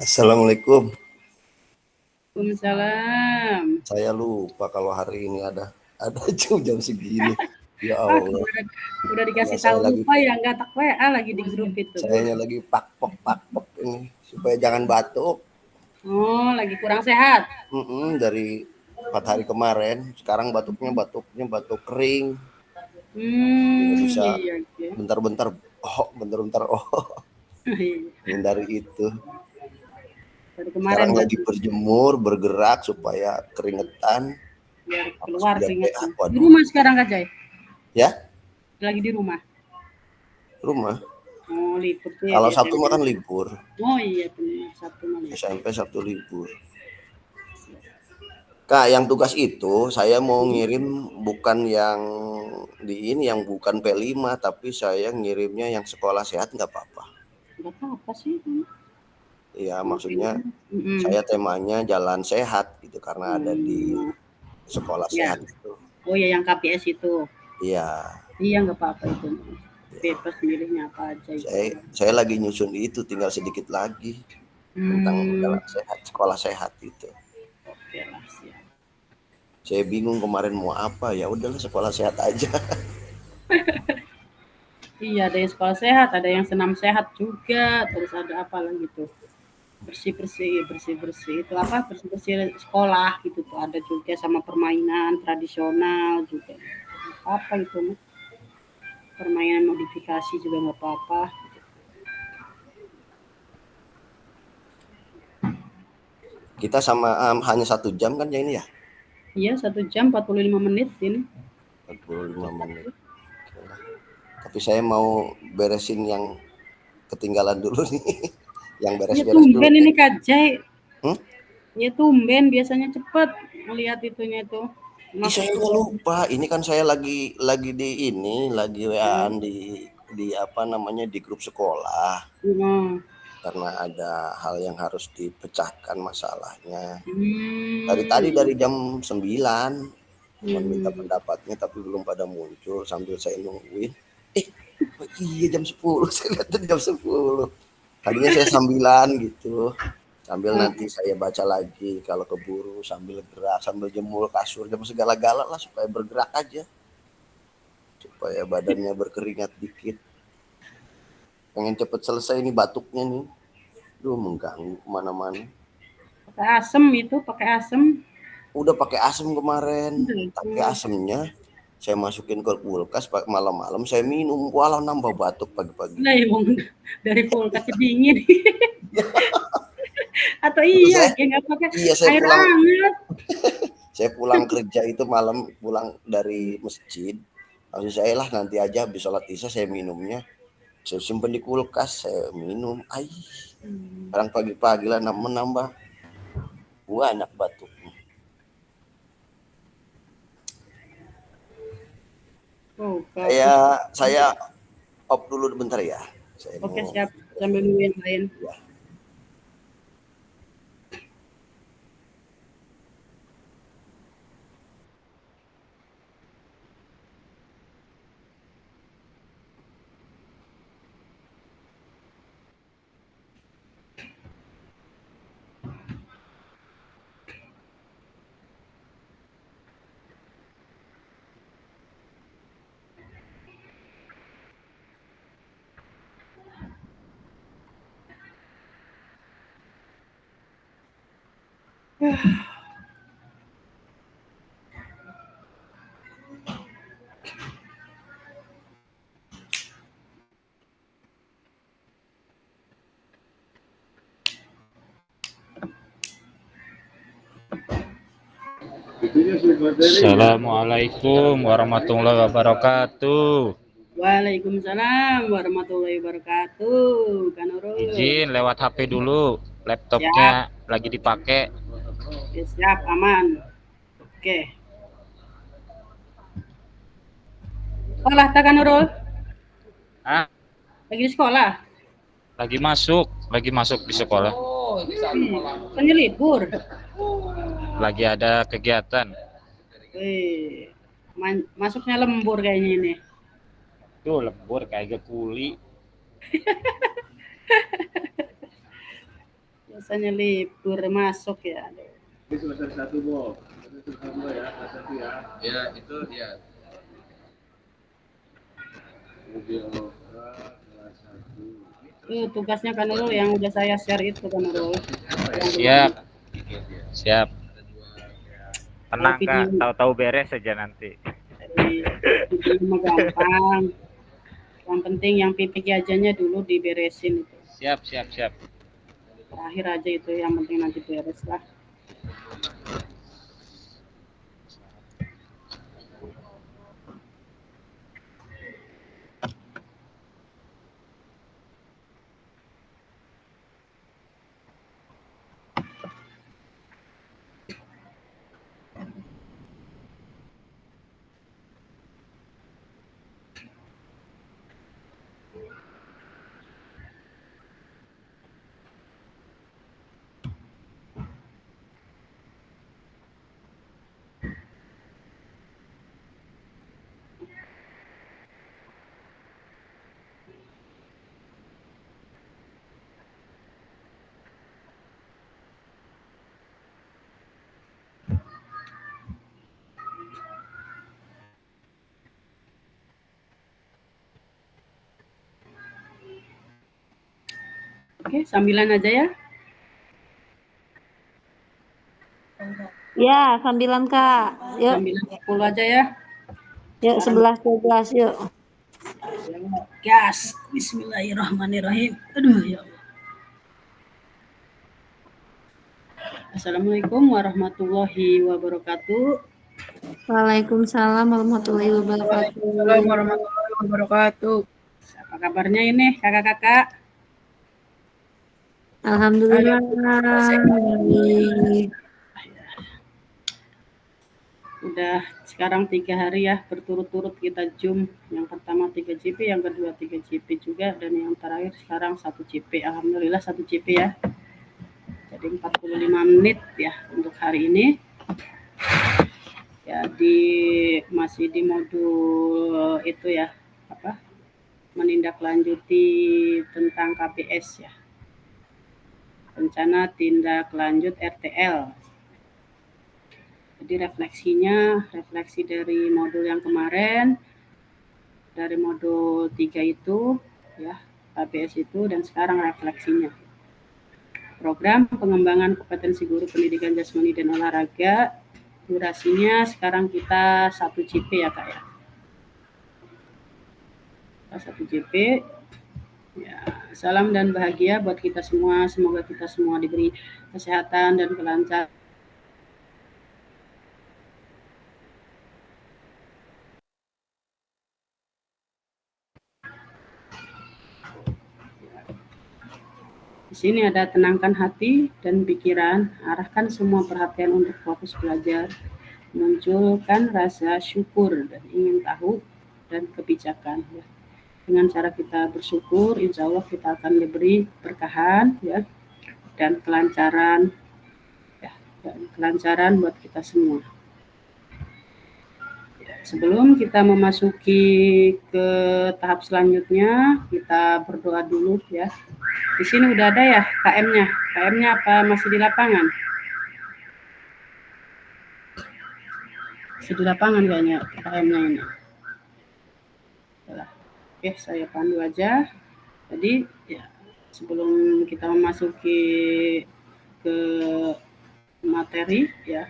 Assalamualaikum. Waalaikumsalam. Saya lupa kalau hari ini ada jam segini. Ya Ah, Allah. kemarin udah Karena dikasih tahu saya lagi lupa ya, nggak tak WA lagi di grup itu. sayanya lagi pakpok ini supaya jangan batuk. Oh, lagi kurang sehat. Dari 4 hari kemarin, sekarang batuknya batuk kering. Nggak bisa Iya, iya. bentar-bentar Iya. hindari itu. Dari kemarin Sekarang lagi berarti berjemur, bergerak supaya keringetan. biar Awas keluar biar keringatnya. Di waduh. rumah sekarang Kak Jai? Ya, Lagi di rumah. rumah. Oh, libur tuh ya di Kalau Sabtu SMP. makan libur. Oh iya benar, Sabtu malam. SMP Sabtu libur. Kak, yang tugas itu saya mau ngirim bukan yang yang bukan P5, tapi saya ngirimnya yang sekolah sehat nggak apa-apa. Nggak apa-apa sih. Iya, Mungkin. maksudnya saya temanya jalan sehat gitu karena ada di Hmm, sekolah ya. sehat itu. Oh ya yang KPS itu. Iya, Iya nggak apa-apa itu. Bebas milihnya apa aja itu. saya lagi nyusun itu tinggal sedikit lagi tentang Hmm, jalan sehat, sekolah sehat itu. oke lah siap. Saya bingung kemarin mau apa, ya udahlah sekolah sehat aja. Iya ada yang sekolah sehat, ada yang senam sehat juga, terus ada apa lagi tuh bersih bersih itu apa bersih bersih sekolah gitu tuh ada juga sama permainan tradisional juga apa itu Mas? Permainan modifikasi juga nggak apa-apa. Kita sama hanya 1 jam kan ya ini ya? Iya 1 jam 45 menit ini. 45 Cepat menit. tuh. Oke lah. Tapi saya mau beresin yang ketinggalan dulu nih. Yang Ya beres-beres dulu tumben nih. ini Kak Jai. Hmm? Ya tumben biasanya cepet melihat itunya itu Ih, masuk saya nggak keluar. lupa. Ini kan saya lagi di ini, lagi WA-an di apa namanya di grup sekolah Hmm. karena ada hal yang harus dipecahkan masalahnya. Dari Hmm. jam 9 meminta Hmm. pendapatnya tapi belum pada muncul sambil saya nungguin. Eh, oh iya jam 10 saya lihat tuh jam 10. Tadinya saya sambilan gitu. Sambil Hmm. nanti saya baca lagi kalau keburu sambil gerak, sambil jemur kasur, jam segala-gala lah supaya bergerak aja. Supaya badannya berkeringat dikit. Pengen cepet selesai nih batuknya nih. Duh mengganggu kemana-mana. Pakai asem itu, pakai asem. Udah pakai asam kemarin, tapi Hmm. asamnya saya masukin ke kulkas malam-malam saya minum, walah nambah batuk pagi-pagi. Lah emang dari kulkas dingin. Atau Itu iya, kayak nggak pakai iya air hangat. saya pulang kerja itu malam pulang dari masjid. Maksud saya lah nanti aja habis sholat isya saya minumnya. Saya simpen di kulkas, saya minum. Sekarang pagi-pagi lah menambah banyak batuknya. Oh, Saya bagus. saya off dulu bentar ya. Saya Oke, mau siap. Sambil nunggu yang lain. ya. Assalamualaikum warahmatullahi wabarakatuh. Waalaikumsalam warahmatullahi wabarakatuh. Kan Nurul. Izin lewat HP dulu, laptopnya Siap. lagi dipakai. Ya, siap, aman. Oke. Sekolah tak kan Nurul? Ah, Lagi di sekolah? lagi masuk di sekolah. Bukannya libur. Lagi ada kegiatan. Wih, masuknya lembur kayaknya ini. Tuh lembur kayak kuli. Rasanya libur masuk ya. Ini semester 1, Bo. Semester 1 ya, kelas 1 ya. Ya, itu ya. Mobil kelas 1. Tugasnya kan Nurul yang udah saya share itu kan Nurul. Siap. Siap. Tenang Kalau Kak, video- tahu-tahu beres saja nanti. Video mah gampang. Yang penting yang PPK-nya dulu diberesin itu. Siap, siap, siap. Terakhir aja itu yang penting nanti beres lah. Oke, sambilan aja ya. Ya, sambilan Kak. Yuk, Sambilan 10 aja ya. yuk 11 yuk. Gas. Bismillahirrahmanirrahim. Aduh ya Allah. Assalamualaikum warahmatullahi wabarakatuh. Waalaikumsalam warahmatullahi wabarakatuh. Assalamualaikum warahmatullahi wabarakatuh. Apa kabarnya ini kakak-kakak? Alhamdulillah. Baik. Udah sekarang 3 hari ya berturut-turut kita Zoom. Yang pertama 3 JP, yang kedua 3 JP juga, dan yang terakhir sekarang 1 JP. Alhamdulillah 1 JP ya. Jadi 45 menit ya untuk hari ini. Ya masih di modul itu ya, menindaklanjuti tentang KPS ya. Rencana tindak lanjut RTL. Jadi refleksi dari modul yang kemarin, dari modul 3 itu ya, KPS itu, dan sekarang refleksinya. Program pengembangan kompetensi guru pendidikan jasmani dan olahraga, durasinya sekarang kita 1 JP ya Kak ya. 1 JP. Ya, salam dan bahagia buat kita semua. Semoga kita semua diberi kesehatan dan kelancaran. Di sini ada tenangkan hati dan pikiran, arahkan semua perhatian untuk fokus belajar, munculkan rasa syukur dan ingin tahu dan kebijakan. Ya. Dengan cara kita bersyukur, insya Allah kita akan diberi berkahan ya, dan kelancaran ya, dan kelancaran buat kita semua. Ya, sebelum kita memasuki ke tahap selanjutnya, kita berdoa dulu ya. Di sini udah ada ya KM-nya. KM-nya apa masih di lapangan? Masih di lapangan kayaknya KM-nya ini. Oke, saya pandu aja. Jadi ya, sebelum kita memasuki ke materi ya,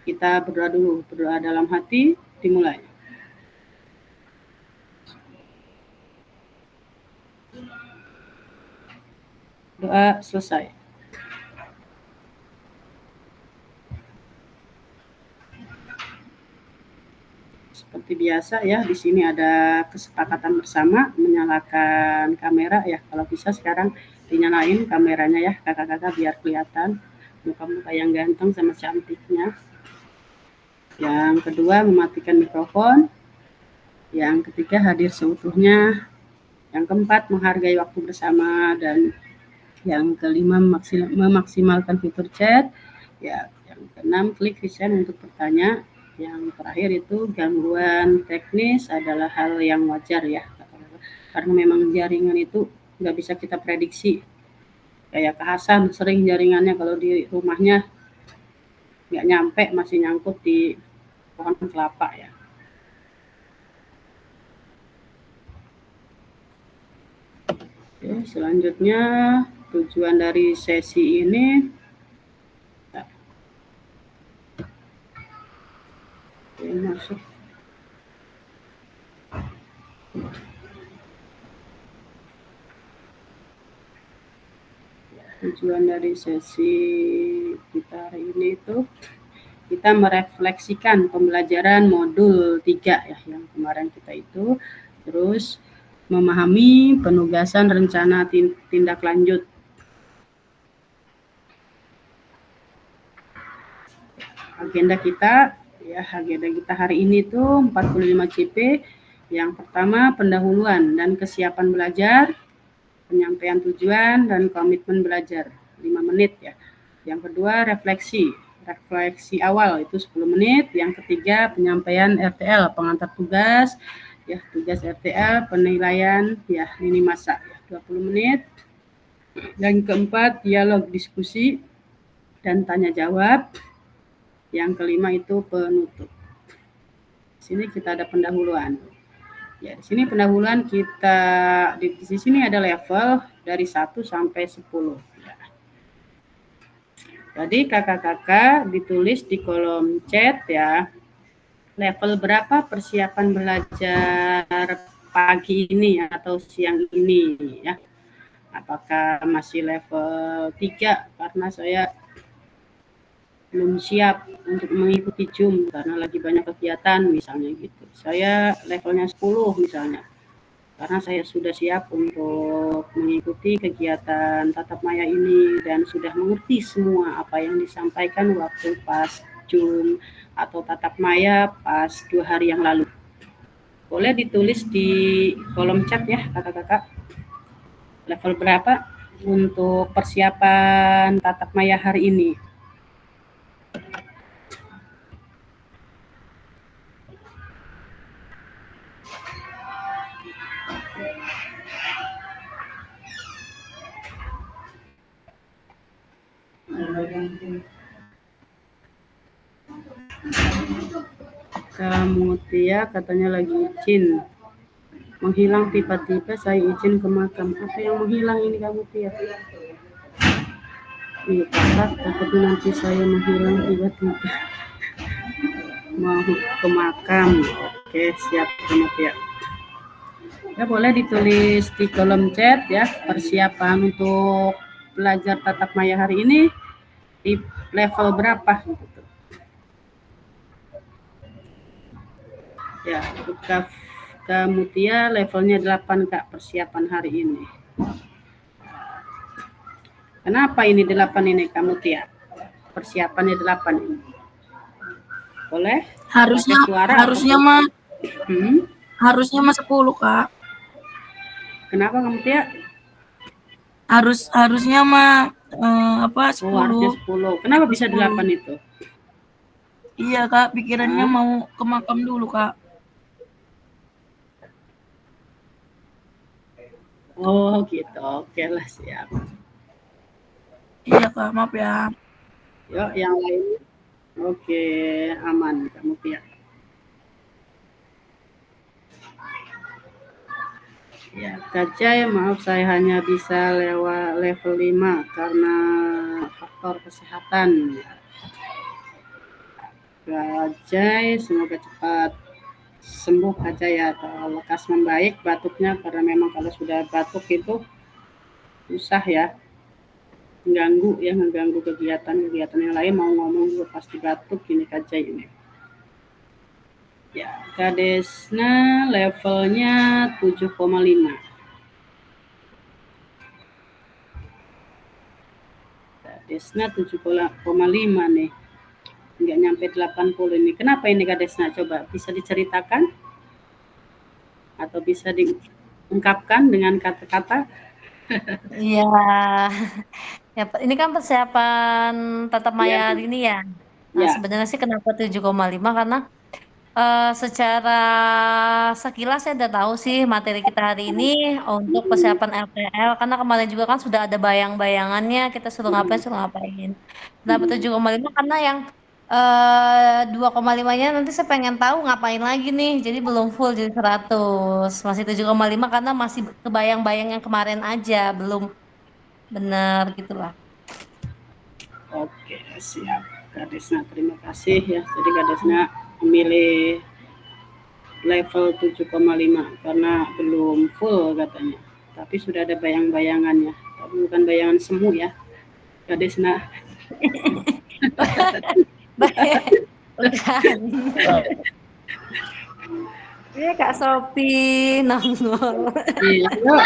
kita berdoa dulu. Berdoa dalam hati, dimulai. Doa selesai. Seperti biasa ya, di sini ada kesepakatan bersama menyalakan kamera ya. Kalau bisa sekarang dinyalain kameranya ya, kakak-kakak, biar kelihatan muka-muka yang ganteng sama cantiknya. Yang kedua, mematikan mikrofon. Yang ketiga, hadir seutuhnya. Yang keempat, menghargai waktu bersama. Dan yang kelima, memaksimalkan fitur chat. Ya, yang keenam, klik resign untuk bertanya. Yang terakhir itu gangguan teknis adalah hal yang wajar ya, karena memang jaringan itu nggak bisa kita prediksi Kayak Kak Hasan sering jaringannya kalau di rumahnya nggak nyampe, masih nyangkut di pohon kelapa ya. Oke, selanjutnya tujuan dari sesi ini masuk. Tujuan dari sesi kita hari ini itu kita merefleksikan pembelajaran modul 3 ya yang kemarin kita itu, terus memahami penugasan rencana tindak lanjut. Agenda kita hari ini tuh 45 CP. Yang pertama pendahuluan dan kesiapan belajar, penyampaian tujuan dan komitmen belajar 5 menit ya. Yang kedua refleksi awal itu 10 menit. Yang ketiga penyampaian RTL, pengantar tugas ya, tugas RTL, penilaian ya lini masa ya, 20 menit. Yang keempat dialog diskusi dan tanya jawab. Yang kelima itu penutup. Di sini kita ada pendahuluan. Ya, di sini pendahuluan kita di sini ada level dari 1 sampai 10 ya. Jadi kakak-kakak ditulis di kolom chat ya. Level berapa persiapan belajar pagi ini atau siang ini ya. Apakah masih level 3 karena saya belum siap untuk mengikuti Zoom karena lagi banyak kegiatan misalnya gitu. Saya levelnya 10 misalnya. Karena saya sudah siap untuk mengikuti kegiatan tatap maya ini dan sudah mengerti semua apa yang disampaikan waktu pas Zoom atau tatap maya pas 2 hari yang lalu. Boleh ditulis di kolom chat ya kakak-kakak. Level berapa untuk persiapan tatap maya hari ini? Kamu Tia katanya lagi izin menghilang tiba-tiba saya izin ke makam. Apa yang menghilang ini kamu Tia? Iya kakak, takutnya nanti saya menghilang tiba-tiba mau ke makam. Oke siap kamu Tia. Ya boleh ditulis di kolom chat ya persiapan untuk belajar tatap maya hari ini di level berapa gitu. Ya, untuk Kak Mutia levelnya 8 Kak persiapan hari ini. Kenapa ini 8 ini Kak Mutia? Persiapannya 8 ini. Boleh? Harusnya mah harusnya mah 10 Kak. Kenapa Kak Mutia? Harusnya mah 10. Oh, harusnya 10. Kenapa bisa 8 itu? Iya Kak, pikirannya mau ke makam dulu Kak. Oh gitu, oke lah siap. Iya Kak, maaf ya. Yuk yang lain. Oke, aman Kak Mutia. Ya, Kak Jai, maaf saya hanya bisa lewat level 5 karena faktor kesehatan. Kak Jai, semoga cepat sembuh aja ya atau lekas membaik batuknya karena memang kalau sudah batuk itu susah ya mengganggu kegiatan yang lain mau ngomong juga pasti batuk ini Kak Jai ini. Ya, Kak Desna levelnya 7,5. Kak Desna 7,5 nih. Enggak nyampe 80 ini. Kenapa ini Kak Desna? Coba bisa diceritakan? Atau bisa diungkapkan dengan kata-kata? Iya. Ya, ini kan persiapan tatap maya hari ini ya. Nah, Ya. sebenarnya sih kenapa 7,5 karena Secara sekilas saya udah tahu sih materi kita hari ini untuk persiapan LPL, karena kemarin juga kan sudah ada bayang-bayangannya, kita suruh ngapain. Dapat 7,5 karena yang 2,5-nya nanti saya pengen tahu ngapain lagi nih. Jadi belum full jadi 100. Masih 7,5 karena masih kebayang-bayang yang kemarin aja, belum benar gitulah. Oke, siap. Kak Desna, terima kasih ya. Jadi Kak Desna memilih level 7,5 karena belum full katanya. Tapi sudah ada bayang-bayangannya. Tapi bukan bayangan semu ya. Kak Desna. Bukan. Iya Kak Sofi nongol. Iya. Yuk.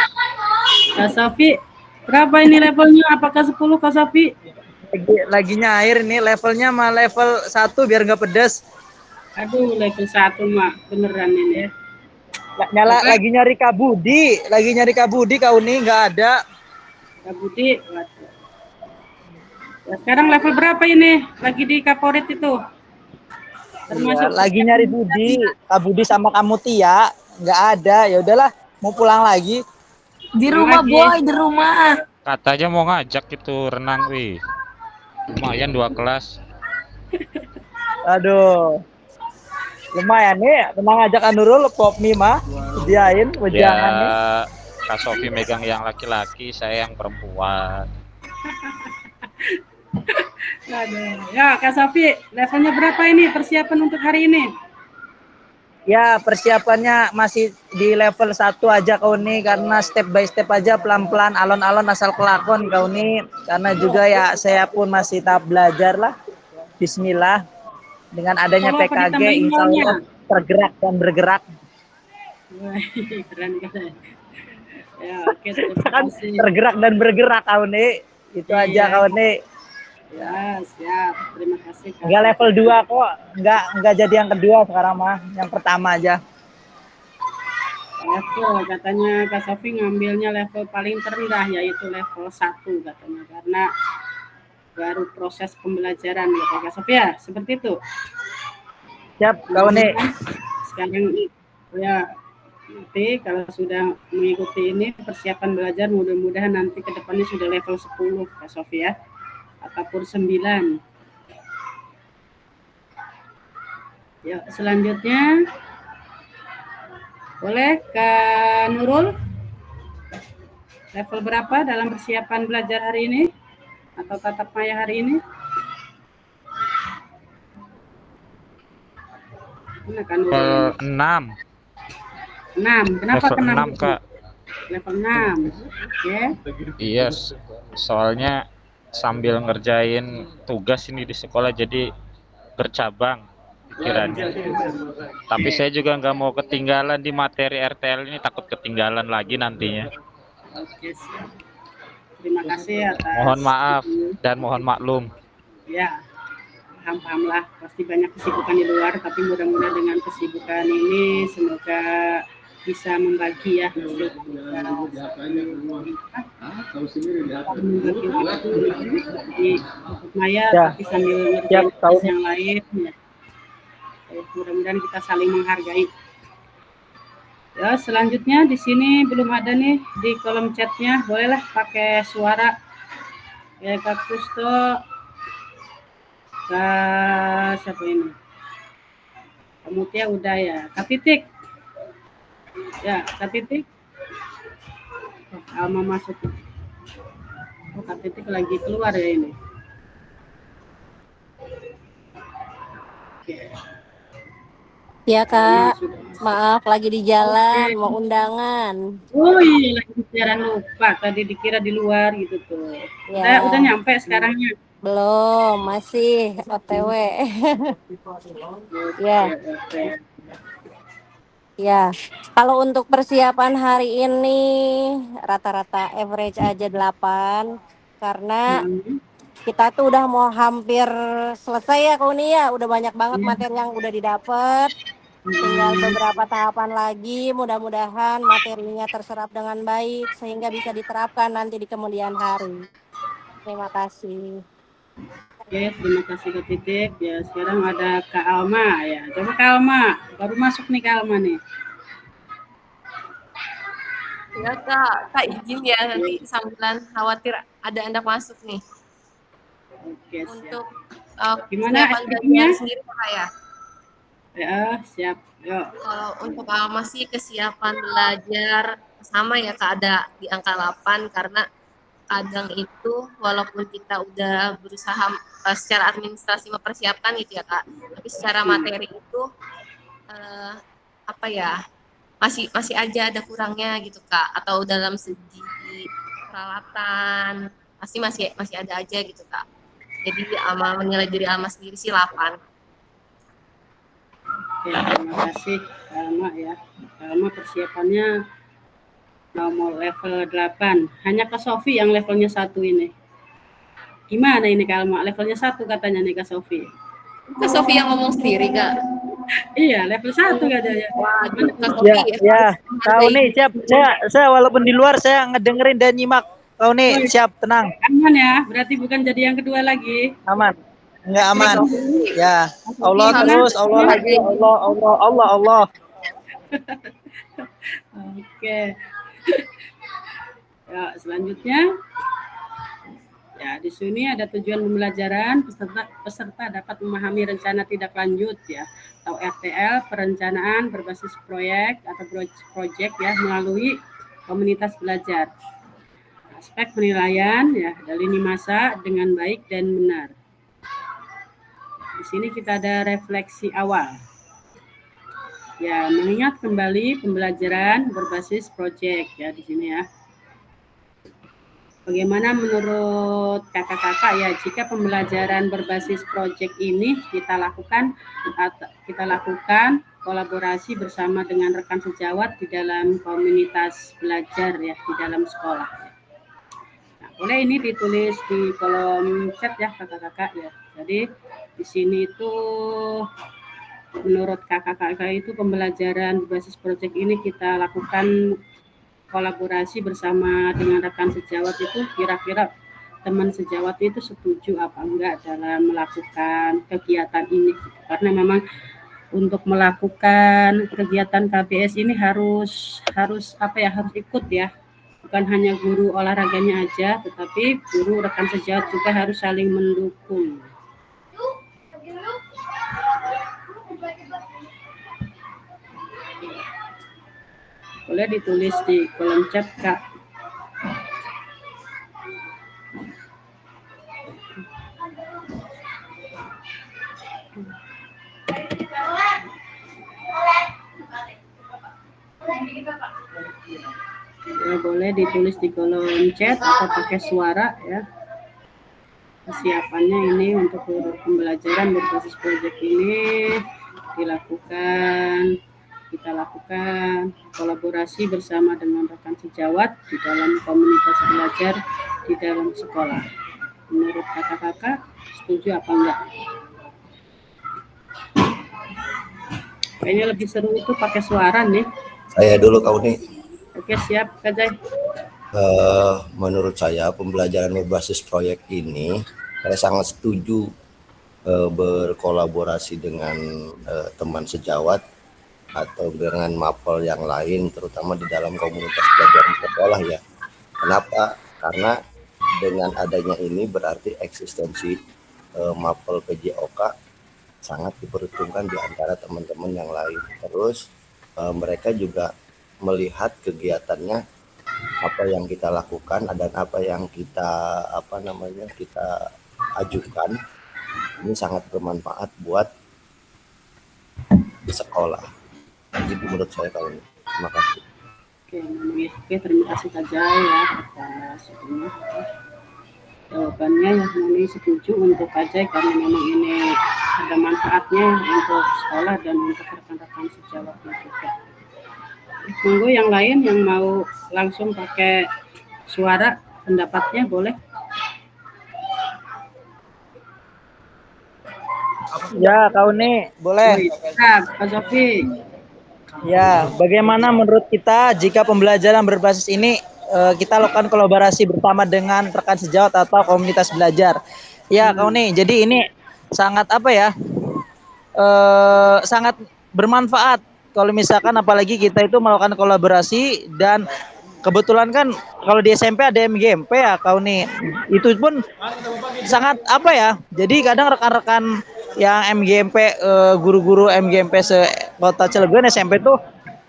Kak Safi, berapa ini levelnya? Apakah 10 Kak Safi? Lagi nyair ini levelnya mah level 1 biar nggak pedes. Aduh, level 1 Mak. Beneran ini. Nyala lagi nyari Kak Budi kau nih nggak ada. Kak Budi. Waduh. Ya, sekarang level berapa ini? Lagi di Kaporit itu. Termasuk Lagi nyari Kak Budi sama kamu Tia nggak ada. Ya udahlah, mau pulang lagi. Di rumah lagi. boy, di rumah. Katanya mau ngajak itu renang, wih. Lumayan 2 kelas. Aduh. Lumayan nih, tenang aja kan Nurul, Popmi mah sediain Ya, wejangannya. Kak Sofi megang yang laki-laki, saya yang perempuan. Aduh. Ya, Kak Safi, levelnya berapa ini persiapan untuk hari ini? Ya, persiapannya masih di level 1 aja kau nih karena step by step aja pelan-pelan alon-alon asal kelakon kau nih karena juga ya saya pun masih tahap belajar lah. Bismillah. Dengan adanya Kalau apa PKG ditambahin insya maunya? Allah tergerak dan bergerak. Wah, keren kan. Ya, oke, terima Kan kasih. tergerak dan bergerak kau nih. Itu aja Iya. kau nih. Ya, siap. Terima kasih. Kak Enggak Safi. level 2 kok. Enggak jadi yang kedua sekarang mah. Yang pertama aja. Level katanya Kak Safi ngambilnya level paling terendah yaitu level 1 katanya karena baru proses pembelajaran ya Kak Safi ya, seperti itu. Siap kau nih. Sekarang ya nanti kalau sudah mengikuti ini persiapan belajar mudah-mudahan nanti ke depannya sudah level 10 Kak Sofi ya ataupun 9. Ya, selanjutnya boleh Kak Nurul, level berapa dalam persiapan belajar hari ini atau tatap maya hari ini? Mana Kak Nurul? Level 6. 6. Kenapa Level ke 6, Kak. Level 6. Oke. Iya, soalnya sambil ngerjain tugas ini di sekolah jadi bercabang pikirannya. Tapi saya juga nggak mau ketinggalan di materi RTL ini, takut ketinggalan lagi nantinya. Oke, siap. Terima kasih atas Mohon maaf dan mohon maklum. ya, paham lah, pasti banyak kesibukan di luar, tapi mudah-mudahan dengan kesibukan ini semoga bisa membagi ya hasil kita membagi waktu di Maya Ya. tapi sambil ngerjain Siap, tahu. tugas yang lain ya. Mudah-mudahan kita saling menghargai. Ya, selanjutnya di sini belum ada nih di kolom chatnya, bolehlah pakai suara ya Kak Kusto, Kak siapa ini? Kemudian udah ya, Kak Titik. Ya, Kak Titik. Alma masuk. Oh, Kak Titik lagi keluar ya ini. Oke. Ya Kak, Sudah masuk. maaf lagi di jalan, Oke. mau undangan. Oh iya, lagi siaran lupa. Tadi dikira di luar gitu tuh. Ya. Udah nyampe sekarangnya. Belum, masih OTW. Ya. Oke. Ya, kalau untuk persiapan hari ini rata-rata average aja 8 karena Hmm. kita tuh udah mau hampir selesai ya Kak Uni ya, udah banyak banget Iya. materi yang udah didapat. Tinggal beberapa tahapan lagi, mudah-mudahan materinya terserap dengan baik sehingga bisa diterapkan nanti di kemudian hari. Terima kasih. Oke, terima kasih Kak Titik. Ya, sekarang ada Kak Alma ya. Coba Kak Alma, baru masuk nih Kak Alma nih. Ya Kak izin ya nanti sambilan khawatir ada anak masuk nih. Oke, siap. Untuk Gimana kesiapan SPP-nya? belajar sendiri Kak ya. Ya, siap. Yuk. Kalau untuk Alma sih kesiapan belajar sama ya Kak, ada di angka 8 karena kadang itu walaupun kita udah berusaha secara administrasi mempersiapkan gitu ya Kak, tapi secara materi itu apa ya, masih aja ada kurangnya gitu Kak, atau dalam segi peralatan masih ada aja gitu Kak. Jadi menilai diri Alma sendiri sih 8. Oke, terima kasih Kak Alma ya. Kak Alma persiapannya mau level 8. Hanya Kak Sofi yang levelnya 1 ini. Gimana ini Kak Alma? Levelnya 1 katanya nih Kak Sofi. Kak Sofi yang ngomong sendiri Kak. Iya, level 1 katanya. Waduh, Kak Ya, Sofi ya. Kau nih siap. Saya walaupun di luar saya ngedengerin dan nyimak. Kau nih siap, tenang. Aman ya, berarti bukan jadi yang kedua lagi. Aman. Enggak aman. Ya, Allah terus, Allah lagi, Allah. Oke. Ya, selanjutnya ya di sini ada tujuan pembelajaran peserta dapat memahami rencana tindak lanjut ya atau RTL, perencanaan berbasis proyek atau project ya melalui komunitas belajar. Aspek penilaian ya ada lini masa dengan baik dan benar. Di sini kita ada refleksi awal. Ya, mengingat kembali pembelajaran berbasis proyek ya di sini ya. Bagaimana menurut kakak-kakak ya jika pembelajaran berbasis proyek ini kita lakukan kolaborasi bersama dengan rekan sejawat di dalam komunitas belajar ya di dalam sekolah. Nah, boleh ini ditulis di kolom chat ya kakak-kakak ya. Jadi di sini itu menurut kakak-kakak itu pembelajaran berbasis proyek ini kita lakukan kolaborasi bersama dengan rekan sejawat itu kira-kira teman sejawat itu setuju apa enggak dalam melakukan kegiatan ini karena memang untuk melakukan kegiatan KBS ini harus ikut ya, bukan hanya guru olahraganya aja tetapi guru rekan sejawat juga harus saling mendukung. Boleh ditulis di kolom chat Kak. Ya, boleh ditulis di kolom chat atau pakai suara ya. Kesiapannya ini untuk pembelajaran berbasis proyek ini kita lakukan kolaborasi bersama dengan rekan sejawat di dalam komunitas belajar di dalam sekolah. Menurut kakak-kakak setuju apa enggak? Kayaknya lebih seru itu pakai suara nih. Saya dulu kau nih. Oke, siap Kak Jai. Menurut saya pembelajaran berbasis proyek ini saya sangat setuju berkolaborasi dengan teman sejawat atau dengan mapel yang lain terutama di dalam komunitas belajar sekolah ya. Kenapa? Karena dengan adanya ini berarti eksistensi mapel PJOK sangat diperhitungkan di antara teman-teman yang lain. Terus mereka juga melihat kegiatannya apa yang kita lakukan dan apa yang kita kita ajukan ini sangat bermanfaat buat di sekolah. Jadi menurut saya kalau ini. Terima kasih. Oke, terima kasih Kak Jai ya atas jawabannya yang ini setuju untuk Kak Jai karena memang ini ada manfaatnya untuk sekolah dan untuk rekan-rekan sejawatnya juga. Tunggu yang lain yang mau langsung pakai suara pendapatnya boleh. Ya, kau nih boleh. Kak Sofi. Ya, bagaimana menurut kita jika pembelajaran berbasis ini kita lakukan kolaborasi bersama dengan rekan sejawat atau komunitas belajar Ya, kau nih. Jadi ini sangat apa ya? Sangat bermanfaat kalau misalkan apalagi kita itu melakukan kolaborasi dan kebetulan kan kalau di SMP ada MGMP ya kau nih. Itu pun sangat apa ya? Jadi kadang rekan-rekan yang MGMP guru-guru MGMP se Kota Cilegon SMP tuh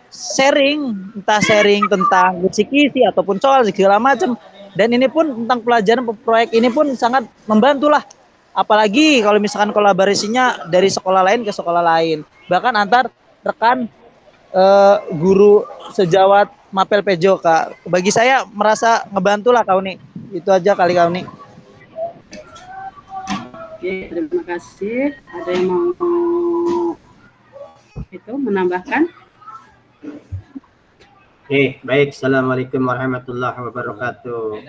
entah sharing tentang kisi-kisi ataupun soal segala macam. Dan ini pun tentang pelajaran proyek ini pun sangat membantu lah. Apalagi kalau misalkan kolaborasinya dari sekolah lain ke sekolah lain. Bahkan antar rekan guru sejawat Mapel Pejo Kak. Bagi saya merasa ngebantu lah kau nih. Itu aja kali kau nih. Oke, terima kasih. Ada yang mau itu menambahkan? Baik. Assalamualaikum warahmatullahi wabarakatuh.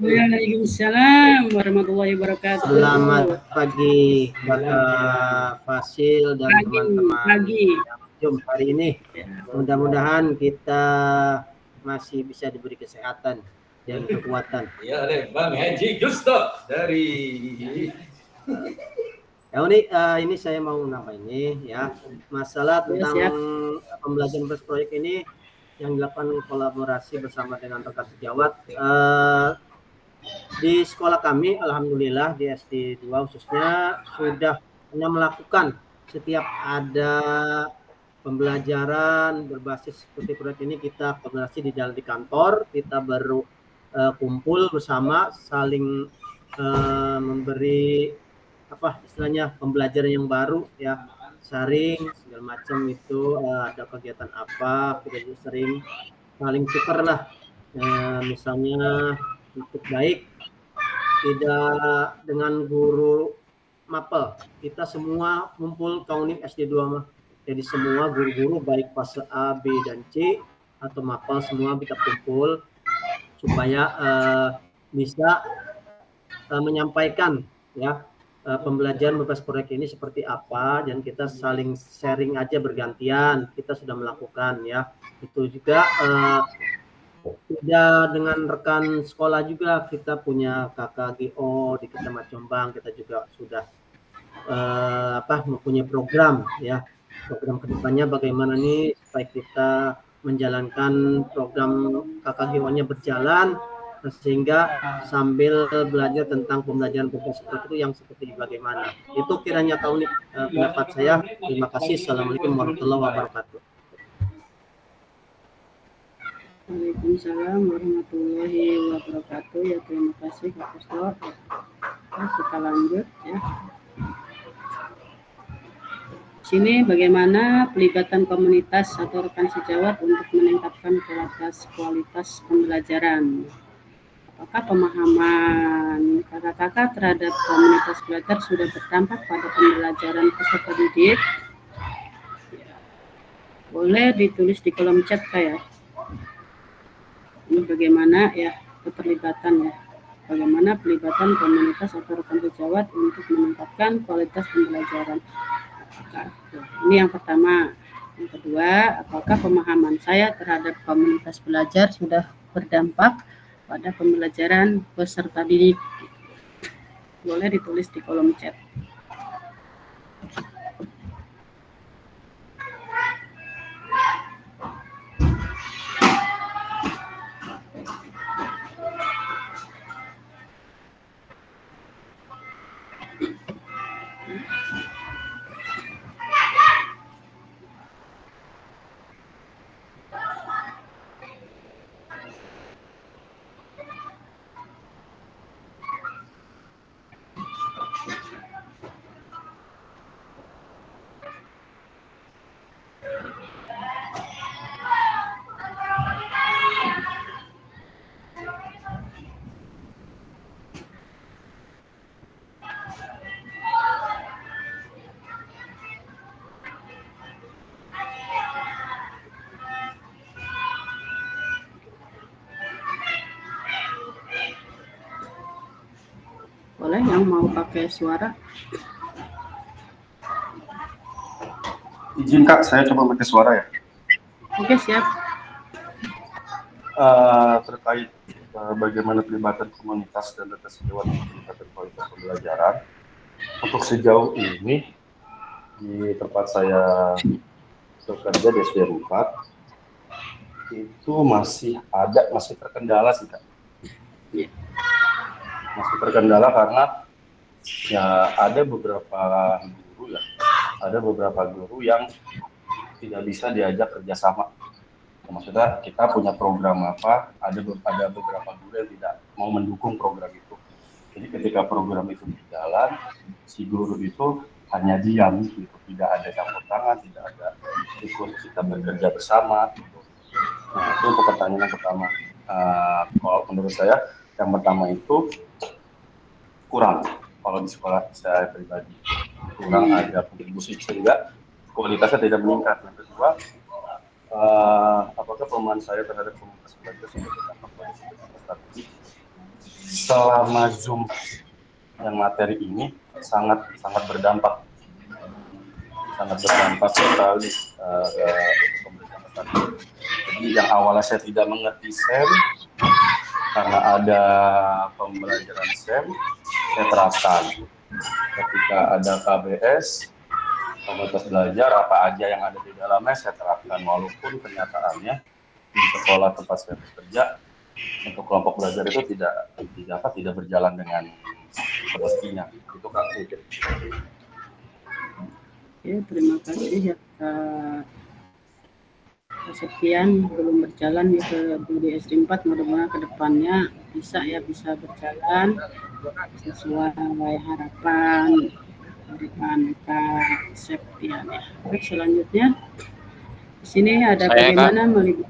Waalaikumsalam warahmatullahi wabarakatuh. Selamat pagi Bapak Fasil dan teman-teman Zoom hari ini. Mudah-mudahan kita masih bisa diberi kesehatan dan kekuatan. Ya, oleh Bang Haji Gusto dari ini saya mau nambah ini ya, masalah tentang pembelajaran proyek ini yang dilakukan kolaborasi bersama dengan rekan sejawat. Di sekolah kami, alhamdulillah di SD 2 khususnya sudah melakukan setiap ada pembelajaran berbasis seperti proyek ini, kita kolaborasi di kantor, kita baru kumpul bersama, saling memberi istilahnya pembelajaran yang baru ya, sharing segala macam itu, ada kegiatan apa kita juga sering saling tukar lah, misalnya untuk baik tidak dengan guru Mapel, kita semua kumpul tahun ini SD 2 mah, jadi semua guru-guru baik fase A, B dan C atau Mapel semua kita kumpul supaya bisa menyampaikan ya pembelajaran berbasis proyek ini seperti apa, dan kita saling sharing aja bergantian, kita sudah melakukan ya. Itu juga tidak dengan rekan sekolah juga, kita punya KKGO di Kecamatan Jombang, kita juga sudah mempunyai program ya, program kedepannya bagaimana nih supaya kita menjalankan program KKGO-nya berjalan, sehingga sambil belajar tentang pembelajaran berbasis itu yang seperti bagaimana. Itu kiranya tahun ini pendapat saya. Terima kasih. Assalamualaikum warahmatullahi wabarakatuh. Waalaikumsalam warahmatullahi wabarakatuh. Ya, terima kasih Kak Pastor. Kita lanjut ya. Sini bagaimana pelibatan komunitas atau rekan sejawat untuk meningkatkan kualitas pembelajaran. Apakah pemahaman kakak-kakak terhadap komunitas belajar sudah berdampak pada pembelajaran peserta didik? Boleh ditulis di kolom chat Kak ya. Ini bagaimana ya keterlibatan ya. Bagaimana pelibatan komunitas atau rekan sejawat untuk meningkatkan kualitas pembelajaran. Ini yang pertama. Yang kedua, apakah pemahaman saya terhadap komunitas belajar sudah berdampak pada pembelajaran peserta didik? Boleh ditulis di kolom chat. Boleh yang mau pakai suara? Izin Kak, saya coba pakai suara ya. Oke, siap. Terkait bagaimana pelibatan komunitas dan data sejauh meningkatkan kualitas pembelajaran. Untuk sejauh ini di tempat saya bekerja di SD 4 itu masih terkendala sih Kak. Masih terkendala karena ya ada beberapa guru yang tidak bisa diajak kerjasama. Maksudnya kita punya program apa, ada beberapa guru yang tidak mau mendukung program itu. Jadi ketika program itu berjalan, si guru itu hanya diam, gitu. Tidak ada campur tangan, tidak ada ikut kita bekerja bersama. Gitu. Nah itu untuk pertanyaan yang pertama. Kalau menurut saya, yang pertama itu kurang. Kalau di sekolah saya pribadi kurang ada kontribusi sehingga kualitasnya tidak meningkat. Yang kedua, apakah pemahaman saya terhadap komunitas belajar sudah berdampak pada strategi? Selama Zoom yang materi ini sangat berdampak sekali untuk pembelajaran strategi. Jadi yang awalnya saya tidak mengerti SEM, karena ada pembelajaran SEM, saya terapkan. Ketika ada KBS, komunitas belajar, apa aja yang ada di dalamnya saya terapkan. Walaupun kenyataannya di sekolah tempat saya bekerja, untuk kelompok belajar itu tidak berjalan dengan semestinya. Itu Kak. Ya, terima kasih ya Kak Septian, belum berjalan di SD 4, mudah-mudahan ke depannya bisa berjalan sesuai harapan Kak Septian ya. Oke, selanjutnya di sini ada bagaimana melihat.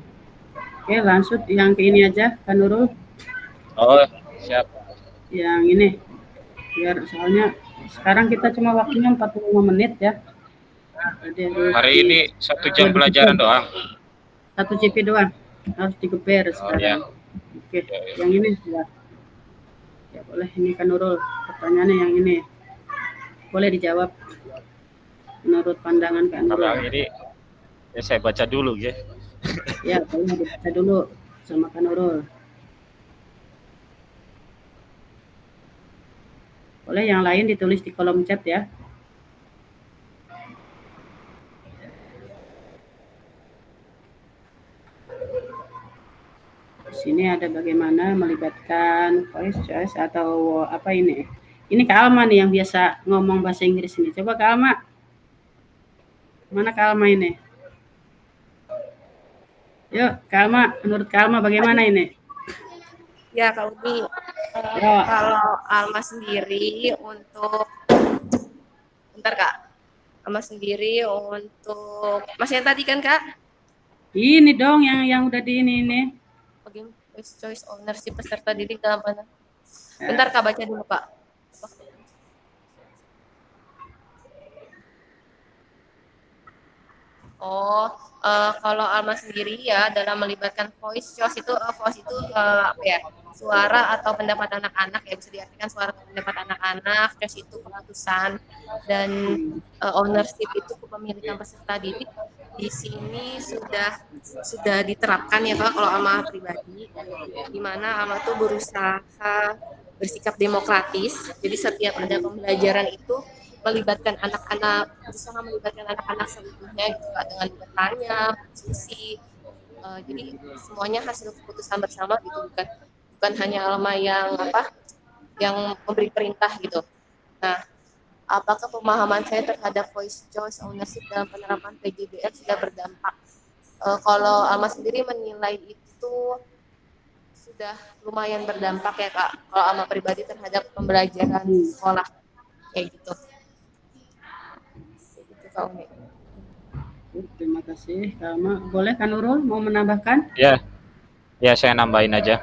Oke, langsung yang ke ini aja, Kak Nurul. Oh, siap. Yang ini, biar soalnya sekarang kita cuma waktunya 45 menit ya. Hari ini 1 jam pelajaran doang. 1 GP doang, harus digeber sekarang. Ya. Oke, yang ini ya. Ya boleh, ini Kak Nurul, pertanyaannya yang ini. Boleh dijawab menurut pandangan Kak Nurul. Kalau ini ya saya baca dulu ya. Ya, boleh dibaca dulu sama Kak Nurul. Boleh yang lain ditulis di kolom chat ya. Di sini ada bagaimana melibatkan voice choice atau apa ini? Ini Kak Alma nih yang biasa ngomong bahasa Inggris ini. Coba Kak Alma. Mana Kak Alma ini? Yuk, Kak Alma, menurut Kak Alma bagaimana ini? Ya, Kak Uni. Kalau Alma sendiri untuk bentar Kak. Alma sendiri untuk masih yang tadi kan Kak? Ini dong yang udah di ini. Bagaimana voice choice ownership peserta didik dalam pandangan. Bentar Kak, baca dulu Kak. Kalau Alma sendiri ya dalam melibatkan voice choice itu apa ya, suara atau pendapat anak-anak ya, bisa diartikan suara atau pendapat anak-anak, choice itu keputusan, dan ownership itu kepemilikan peserta didik. Di sini sudah diterapkan ya Kak kalau Alma pribadi, di mana Alma tuh berusaha bersikap demokratis. Jadi setiap ada pembelajaran itu melibatkan anak-anak, berusaha melibatkan anak-anak seutuhnya gitu Kak, dengan bertanya, diskusi. Jadi semuanya hasil keputusan bersama gitu, bukan hanya Alma yang memberi perintah gitu. Nah, apakah pemahaman saya terhadap voice choice ownership dalam penerapan PJBL sudah berdampak? Kalau Alma sendiri menilai itu sudah lumayan berdampak ya Kak, kalau Alma pribadi terhadap pembelajaran sekolah kayak gitu. Terima kasih Kak Alma. Boleh Kak Nurul mau menambahkan? Ya saya nambahin aja.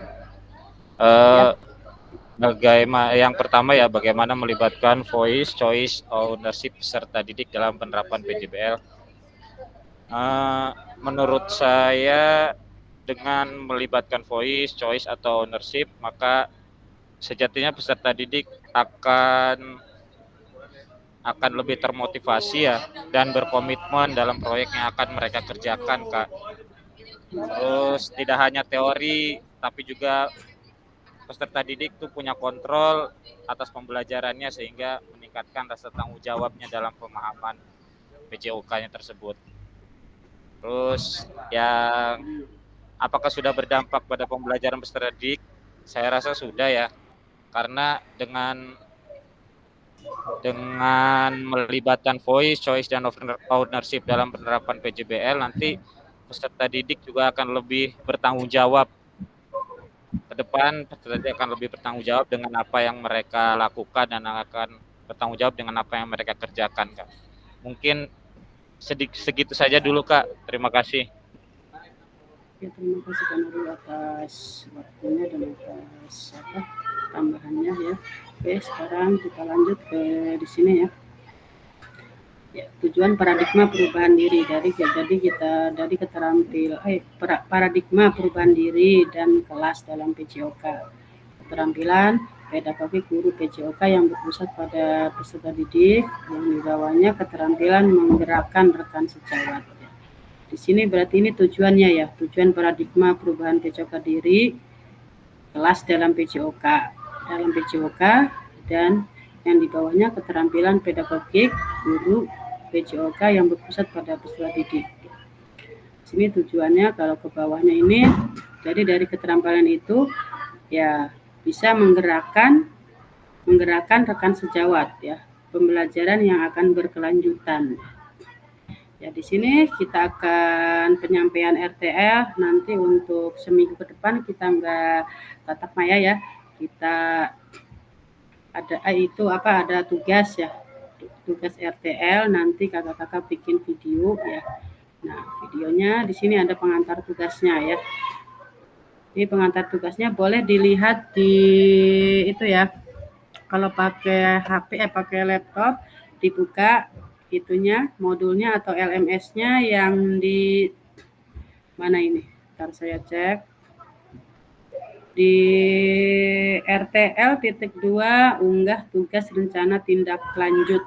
Bagaimana yang pertama ya, bagaimana melibatkan voice choice ownership peserta didik dalam penerapan PJBL. Menurut saya dengan melibatkan voice choice atau ownership, maka sejatinya peserta didik akan lebih termotivasi ya, dan berkomitmen dalam proyek yang akan mereka kerjakan Kak. Terus tidak hanya teori tapi juga peserta didik tuh punya kontrol atas pembelajarannya sehingga meningkatkan rasa tanggung jawabnya dalam pemahaman PJOK-nya tersebut. Terus yang apakah sudah berdampak pada pembelajaran peserta didik? Saya rasa sudah ya, karena dengan melibatkan voice, choice, dan ownership dalam penerapan PJBL, nanti peserta didik juga akan lebih bertanggung jawab ke depan. Peserta didik akan lebih bertanggung jawab dengan apa yang mereka lakukan dan akan bertanggung jawab dengan apa yang mereka kerjakan, Kak. Mungkin segitu saja dulu, Kak. Terima kasih. Ya, terima kasih Kak Nurul atas waktunya dan atas tambahannya ya. Oke, sekarang kita lanjut ke di sini ya. Ya, tujuan paradigma perubahan diri dari paradigma perubahan diri dan kelas dalam PJOK. Keterampilan pedagogi guru PJOK yang berpusat pada peserta didik yang dibawanya keterampilan menggerakkan rekan sejawat. Di sini berarti ini tujuannya ya, tujuan paradigma perubahan PJOK diri kelas dalam PJOK dan yang di bawahnya keterampilan pedagogik guru PJOK yang berpusat pada peserta didik. Di sini tujuannya kalau ke bawahnya ini, jadi dari keterampilan itu ya bisa menggerakkan rekan sejawat ya, pembelajaran yang akan berkelanjutan. Ya, di sini kita akan penyampaian RTL nanti untuk seminggu ke depan kita nggak tatap maya ya. Kita ada tugas ya. Tugas RTL nanti kakak-kakak bikin video ya. Nah, videonya di sini ada pengantar tugasnya ya. Ini pengantar tugasnya boleh dilihat di itu ya. Kalau pakai HP pakai laptop dibuka itunya, modulnya atau LMS-nya yang di mana ini? Ntar saya cek. Di RTL.2 unggah tugas rencana tindak lanjut.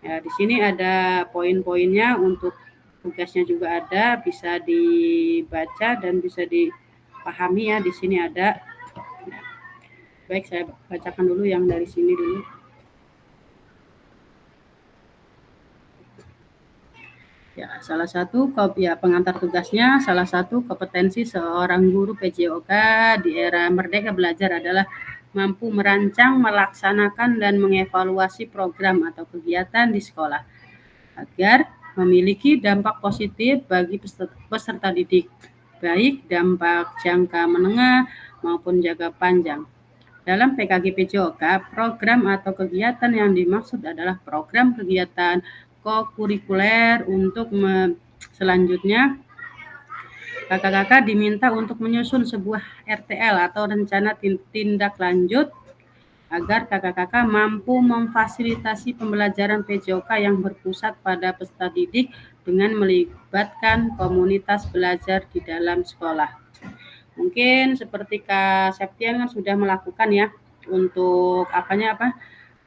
Ya, di sini ada poin-poinnya untuk tugasnya juga ada, bisa dibaca dan bisa dipahami ya. Di sini ada. Nah, baik, saya bacakan dulu yang dari sini dulu. Ya, salah satu pengantar tugasnya, salah satu kompetensi seorang guru PJOK di era Merdeka Belajar adalah mampu merancang, melaksanakan, dan mengevaluasi program atau kegiatan di sekolah agar memiliki dampak positif bagi peserta didik, baik dampak jangka menengah maupun jangka panjang. Dalam PKG PJOK, program atau kegiatan yang dimaksud adalah program kegiatan kokurikuler. Untuk selanjutnya kakak-kakak diminta untuk menyusun sebuah RTL atau rencana tindak lanjut agar kakak-kakak mampu memfasilitasi pembelajaran PJOK yang berpusat pada peserta didik dengan melibatkan komunitas belajar di dalam sekolah. Mungkin seperti Kak Septian kan sudah melakukan ya untuk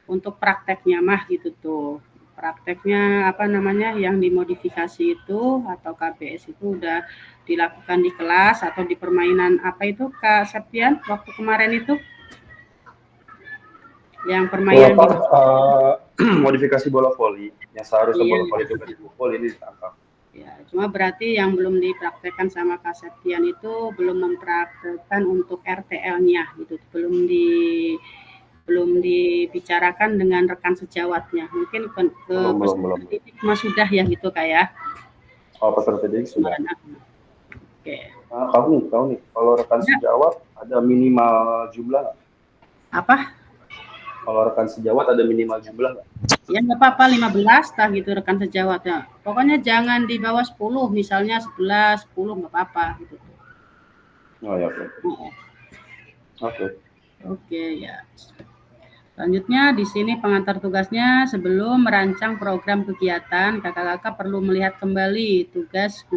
untuk prakteknya mah gitu tuh. Prakteknya yang dimodifikasi itu atau KBS itu udah dilakukan di kelas atau di permainan itu Kak Septian waktu kemarin itu yang permainan modifikasi bola voli yang seharusnya bola voli itu dipukul ini ditangkap. Ya, cuma berarti yang belum dipraktekkan sama Kak Septian itu belum mempraktekkan untuk RTL-nya gitu, belum dibicarakan dengan rekan sejawatnya. Mungkin ke peserta didik sudah ya gitu Kak ya. Oh, peserta didik sudah. Oke. Tahu nih kalau rekan sejawat ada minimal jumlah. Apa? Kalau rekan sejawat ada minimal jumlah nggak? Ya nggak apa-apa 15 gitu rekan sejawat ya. Pokoknya jangan di bawah 10, misalnya 11, 10 nggak apa-apa gitu. Oh ya, oke. Oke ya. Selanjutnya di sini pengantar tugasnya, sebelum merancang program kegiatan, kakak-kakak perlu melihat kembali tugas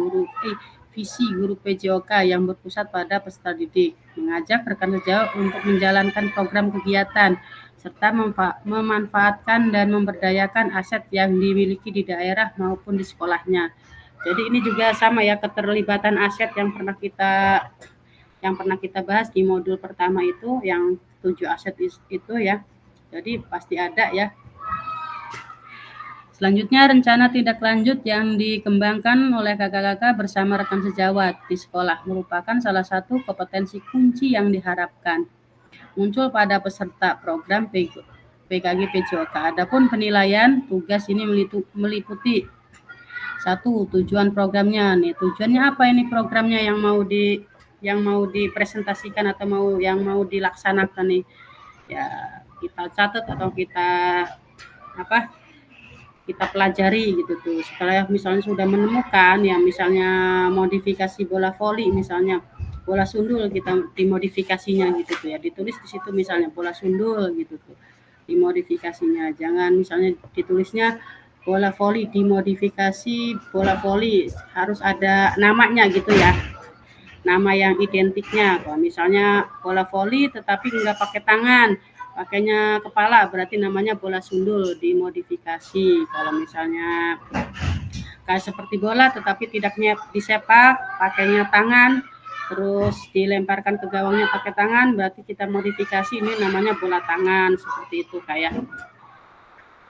visi guru PJOK yang berpusat pada peserta didik, mengajak rekan sejawat untuk menjalankan program kegiatan serta memanfaatkan dan memberdayakan aset yang dimiliki di daerah maupun di sekolahnya. Jadi ini juga sama ya, keterlibatan aset yang pernah kita yang pernah kita bahas di modul pertama itu, yang 7 aset itu ya. Jadi pasti ada ya. Selanjutnya, rencana tindak lanjut yang dikembangkan oleh kakak-kakak bersama rekan sejawat di sekolah merupakan salah satu kompetensi kunci yang diharapkan muncul pada peserta program PKG PJOK. Adapun penilaian tugas ini meliputi satu, tujuan programnya nih. Tujuannya apa ini programnya yang mau dipresentasikan atau yang mau dilaksanakan nih? Ya, kita catat atau kita pelajari gitu tuh. Setelah misalnya sudah menemukan ya, misalnya modifikasi bola voli, misalnya bola sundul, kita dimodifikasinya gitu tuh ya, ditulis di situ misalnya bola sundul gitu tuh, dimodifikasinya. Jangan misalnya ditulisnya bola voli dimodifikasi bola voli, harus ada namanya gitu ya, nama yang identiknya. Kalau misalnya bola voli tetapi nggak pakai tangan, pakainya kepala, berarti namanya bola sundul dimodifikasi. Kalau misalnya kayak seperti bola tetapi tidak disepak, pakainya tangan, terus dilemparkan ke gawangnya pakai tangan, berarti kita modifikasi, ini namanya bola tangan, seperti itu kayak.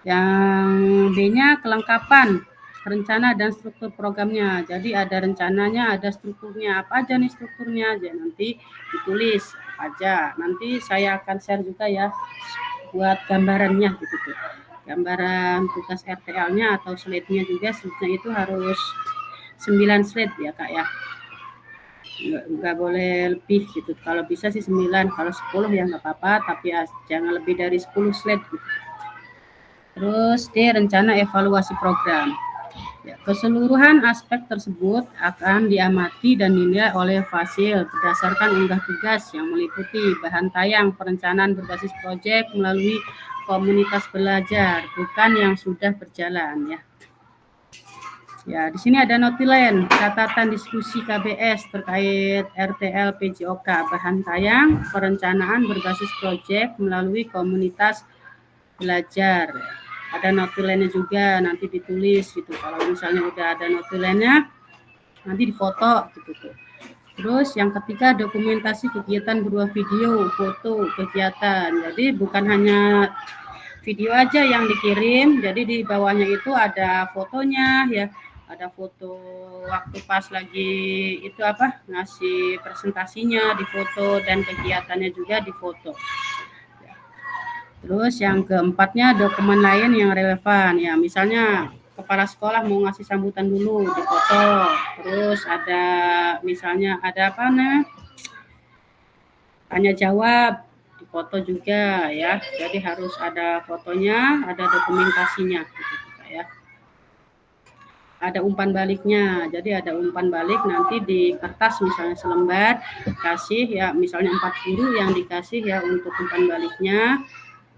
Yang B-nya kelengkapan rencana dan struktur programnya. Jadi ada rencananya, ada strukturnya. Apa aja nih strukturnya? Jadi nanti ditulis aja. Nanti saya akan share juga ya buat gambarannya gitu tuh. Gambaran tugas RTL-nya atau slide-nya juga, slide-nya itu harus 9 slide ya Kak ya. Nggak boleh lebih gitu. Kalau bisa sih 9, kalau 10 ya nggak apa-apa, tapi ya jangan lebih dari 10 slide gitu. Terus D, rencana evaluasi program. Ya, keseluruhan aspek tersebut akan diamati dan dinilai oleh Fasil berdasarkan unggah tugas yang meliputi bahan tayang perencanaan berbasis proyek melalui komunitas belajar, bukan yang sudah berjalan ya. Ya, di sini ada notilen, catatan diskusi KBS terkait RTL PJOK, bahan tayang perencanaan berbasis proyek melalui komunitas belajar. Ada notulennya juga, nanti ditulis gitu. Kalau misalnya udah ada notulennya, nanti difoto gitu tuh. Terus yang ketiga, dokumentasi kegiatan berupa video, foto, kegiatan. Jadi bukan hanya video aja yang dikirim, jadi di bawahnya itu ada fotonya ya. Ada foto waktu pas lagi itu ngasih presentasinya difoto, dan kegiatannya juga difoto. Terus yang keempatnya, dokumen lain yang relevan ya, misalnya kepala sekolah mau ngasih sambutan dulu, difoto. Terus ada misalnya ada tanya jawab, difoto juga ya. Jadi harus ada fotonya, ada dokumentasinya gitu ya. Ada umpan baliknya, jadi ada umpan balik nanti di kertas misalnya selembar, kasih ya, misalnya 4 guru yang dikasih ya untuk umpan baliknya.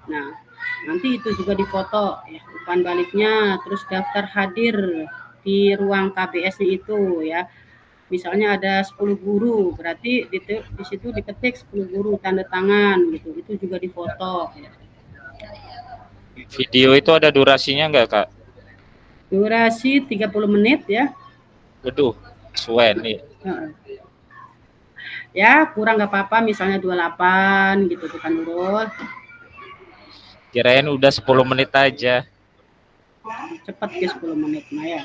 Nah, nanti itu juga difoto ya umpan baliknya, terus daftar hadir di ruang KBS-nya itu ya. Misalnya ada 10 guru, berarti di situ diketik 10 guru tanda tangan gitu. Itu juga difoto ya. Video itu ada durasinya enggak, Kak? Durasi 30 menit ya. Waduh, suwen nih. Ya, kurang nggak apa-apa, misalnya 28 gitu kan Nurul. Kirain udah 10 menit aja. Cepat ke 10 menit nah ya.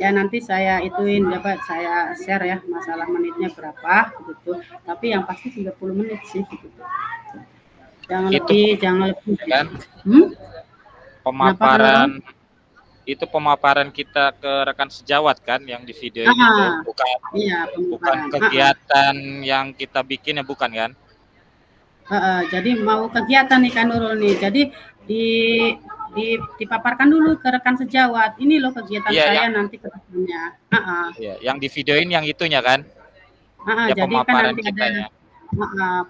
Ya nanti saya ituin dapat saya share ya masalah menitnya berapa gitu. Tapi yang pasti 30 menit sih gitu. Jangan lebih kan? Pemaparan kita ke rekan sejawat kan yang di video ini tuh, bukan kegiatan yang kita bikin ya, bukan kan? Jadi mau kegiatan nih kan Nurul nih. Jadi dipaparkan dulu ke rekan sejawat. Ini loh kegiatan saya nanti ke depannya. Iya, yang di videoin yang itunya kan? Ya, jadi pemaparan kan nanti kitanya.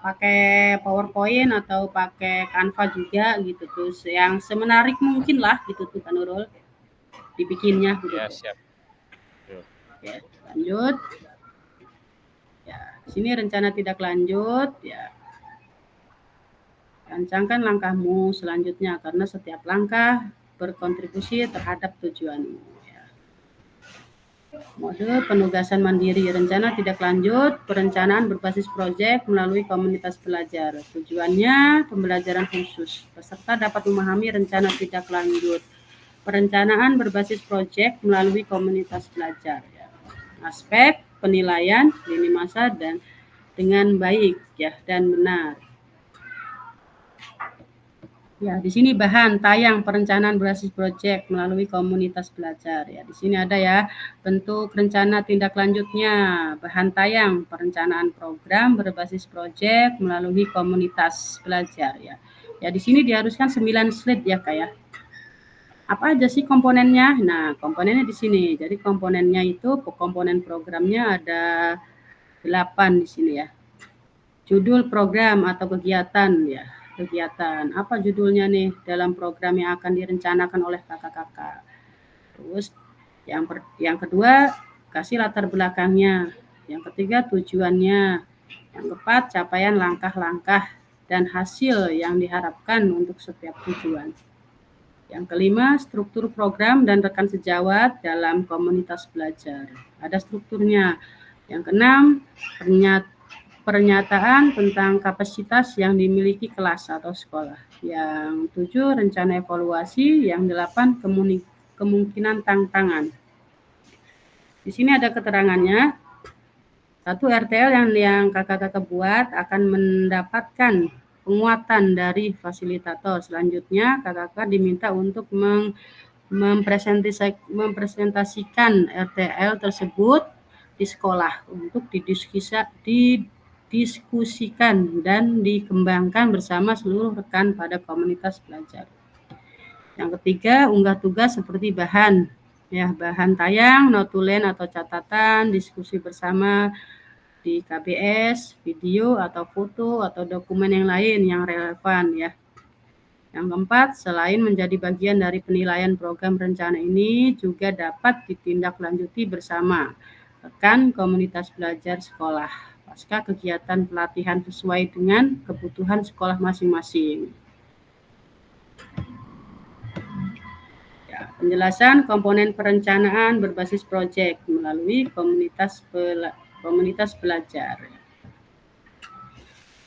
Pakai PowerPoint atau pakai Canva juga gitu tuh. Yang semenarik mungkin lah gitu tuh kan Nurul. Dibikinnya gitu. Ya, siap. Ya, lanjut. Ya, sini rencana tidak lanjut ya. Rancangkan langkahmu selanjutnya karena setiap langkah berkontribusi terhadap tujuanmu. Ya. Mode penugasan mandiri, rencana tidak lanjut, perencanaan berbasis proyek melalui komunitas belajar. Tujuannya pembelajaran khusus. Peserta dapat memahami rencana tidak lanjut, perencanaan berbasis proyek melalui komunitas belajar. Aspek penilaian lini masa dan dengan baik ya dan benar. Ya, di sini bahan tayang perencanaan berbasis proyek melalui komunitas belajar. Ya, di sini ada ya bentuk rencana tindak lanjutnya, bahan tayang perencanaan program berbasis proyek melalui komunitas belajar ya. Ya, di sini diharuskan 9 slide ya Kak ya. Apa aja sih komponennya? Nah, komponennya di sini. Jadi komponennya itu komponen programnya ada 8 di sini ya. Judul program atau kegiatan ya. Kegiatan apa judulnya nih dalam program yang akan direncanakan oleh kakak-kakak. Terus yang kedua kasih latar belakangnya. Yang ketiga tujuannya. Yang keempat capaian langkah-langkah dan hasil yang diharapkan untuk setiap tujuan. Yang kelima struktur program dan rekan sejawat dalam komunitas belajar. Ada strukturnya. Yang keenam pernyataan tentang kapasitas yang dimiliki kelas atau sekolah. Yang 7 rencana evaluasi, yang 8 kemungkinan tantangan. Di sini ada keterangannya. 1 RTL yang kakak-kakak buat akan mendapatkan penguatan dari fasilitator. Selanjutnya kakak-kakak diminta untuk mempresentasikan RTL tersebut di sekolah untuk didiskusikan dan dikembangkan bersama seluruh rekan pada komunitas belajar. Yang ketiga, unggah tugas seperti bahan tayang, notulen atau catatan, diskusi bersama di KBS, video atau foto atau dokumen yang lain yang relevan ya. Yang keempat, selain menjadi bagian dari penilaian program rencana ini juga dapat ditindaklanjuti bersama rekan komunitas belajar sekolah pasca kegiatan pelatihan sesuai dengan kebutuhan sekolah masing-masing. Ya, penjelasan komponen perencanaan berbasis proyek melalui komunitas belajar.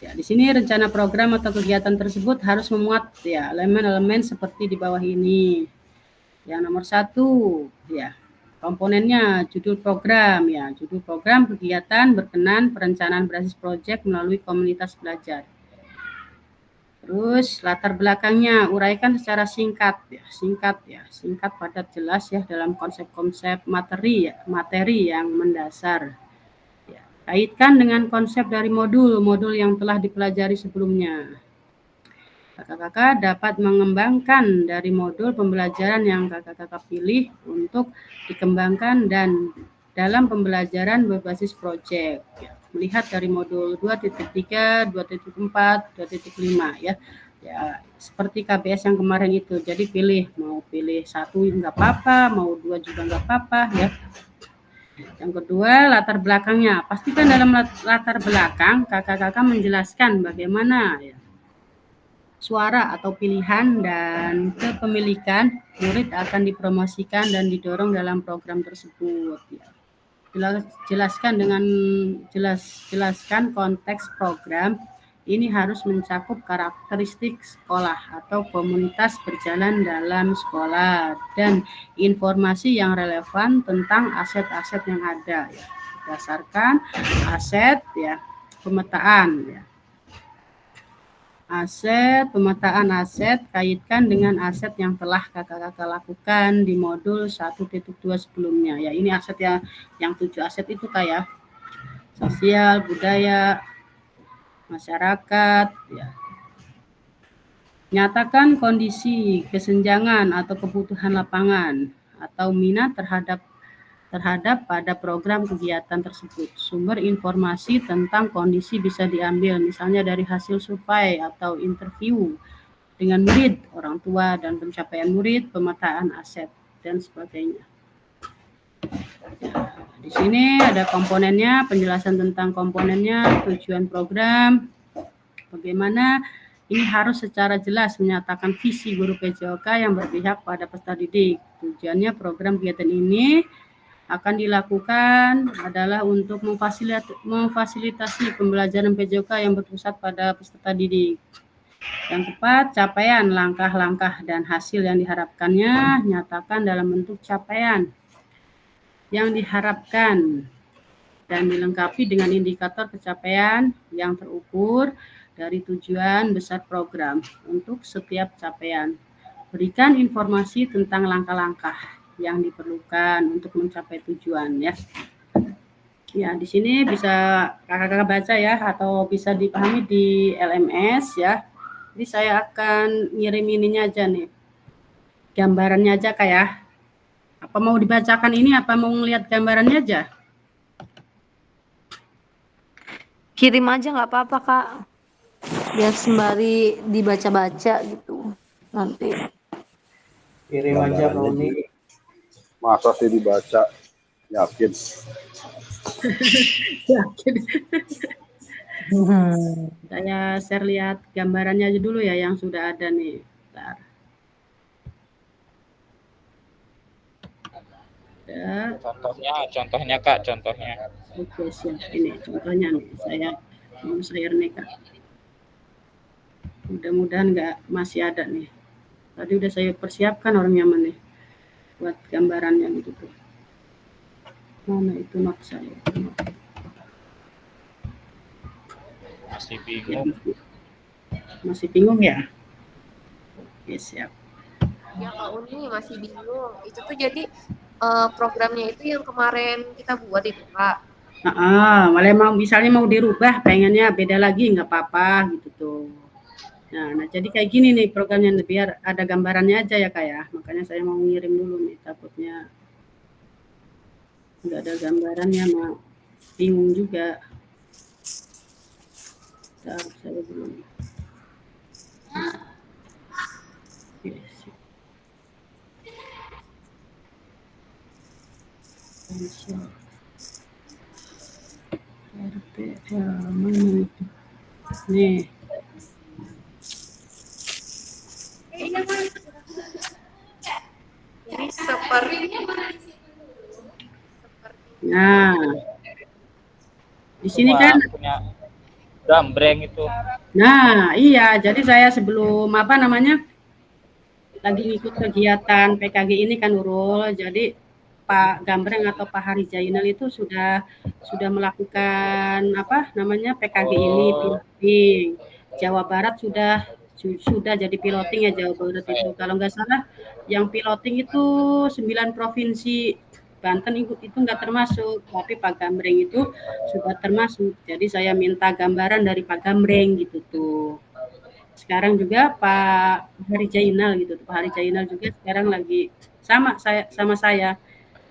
Ya, di sini rencana program atau kegiatan tersebut harus memuat ya elemen-elemen seperti di bawah ini. Yang nomor 1 ya. Komponennya judul program ya, judul program kegiatan berkenan perencanaan berbasis proyek melalui komunitas belajar. Terus latar belakangnya uraikan secara singkat, padat jelas ya dalam konsep-konsep materi yang mendasar. Ya, kaitkan dengan konsep dari modul yang telah dipelajari sebelumnya. Kakak-kakak dapat mengembangkan dari modul pembelajaran yang kakak-kakak pilih untuk dikembangkan dan dalam pembelajaran berbasis proyek. Ya, melihat dari modul 2.3, 2.4, 2.5 ya. Ya, seperti KBS yang kemarin itu. Jadi mau pilih 1 enggak apa-apa, mau 2 juga enggak apa-apa ya. Yang kedua, latar belakangnya. Pastikan dalam latar belakang kakak-kakak menjelaskan bagaimana ya suara atau pilihan dan kepemilikan murid akan dipromosikan dan didorong dalam program tersebut. Jelaskan konteks program ini harus mencakup karakteristik sekolah atau komunitas berjalan dalam sekolah dan informasi yang relevan tentang aset-aset yang ada. Ya. Berdasarkan aset ya pemetaan ya. Pemetaan aset kaitkan dengan aset yang telah kakak-kakak lakukan di modul 1.2 sebelumnya. Ya, ini aset yang 7 aset itu kayak sosial, budaya, masyarakat. Ya. Nyatakan kondisi kesenjangan atau kebutuhan lapangan atau minat terhadap pada program kegiatan tersebut. Sumber informasi tentang kondisi bisa diambil misalnya dari hasil survei atau interview dengan murid, orang tua, dan pencapaian murid, pemetaan aset, dan sebagainya. Ya, di sini ada komponennya, penjelasan tentang komponennya, tujuan program, bagaimana ini harus secara jelas menyatakan visi guru PJOK yang berpihak pada peserta didik. Tujuannya program kegiatan ini akan dilakukan adalah untuk memfasilitasi pembelajaran PJOK yang berpusat pada peserta didik. Yang tepat, capaian, langkah-langkah, dan hasil yang diharapkannya nyatakan dalam bentuk capaian yang diharapkan dan dilengkapi dengan indikator pencapaian yang terukur dari tujuan besar program untuk setiap capaian. Berikan informasi tentang langkah-langkah yang diperlukan untuk mencapai tujuan ya. Ya, di sini bisa kakak-kakak baca ya atau bisa dipahami di LMS ya. Jadi saya akan ngirim ininya aja nih. Gambarannya aja Kak ya. Apa mau dibacakan ini apa mau ngelihat gambarannya aja? Kirim aja nggak apa-apa Kak. Biar sembari dibaca-baca gitu nanti. Kirim aja Kak Uni. Masa sih dibaca? Yakin? Yakin. Saya share lihat gambarannya aja dulu ya yang sudah ada nih. Bentar. Contohnya Kak, contohnya. Oke, siap. Ini contohnya nih, saya mau share nih Kak. Mudah-mudahan masih ada nih. Tadi udah saya persiapkan orang nyaman nih buat gambarannya gitu tuh. Mana itu note saya? Masih bingung. Masih bingung ya? Oke, siap. Ya Kak Uni masih bingung. Itu tuh jadi programnya itu yang kemarin kita buat itu Kak. Malah mau misalnya mau dirubah, pengennya beda lagi nggak apa-apa gitu tuh. Nah, jadi kayak gini nih programnya biar ada gambarannya aja ya Kak ya. Makanya saya mau ngirim dulu nih, takutnya nggak ada gambarannya, mau bingung juga. Bentar, saya belum. RPL mana itu? Nih. Jadi seperti Nah, di sini kan punya gambreng itu. Nah, iya. Jadi saya sebelum lagi ikut kegiatan PKG ini kan Nurul. Jadi Pak Gambreng atau Pak Hari Jainal itu sudah melakukan PKG ini piloting. Jawa Barat sudah jadi piloting ya Jawa Barat itu. Kalau nggak salah yang piloting itu 9 provinsi. Banten itu nggak termasuk, tapi Pak Gambreng itu sudah termasuk. Jadi saya minta gambaran dari Pak Gambreng gitu tuh. Sekarang juga Pak Hari Jainal gitu. Pak Hari Jainal juga sekarang lagi sama saya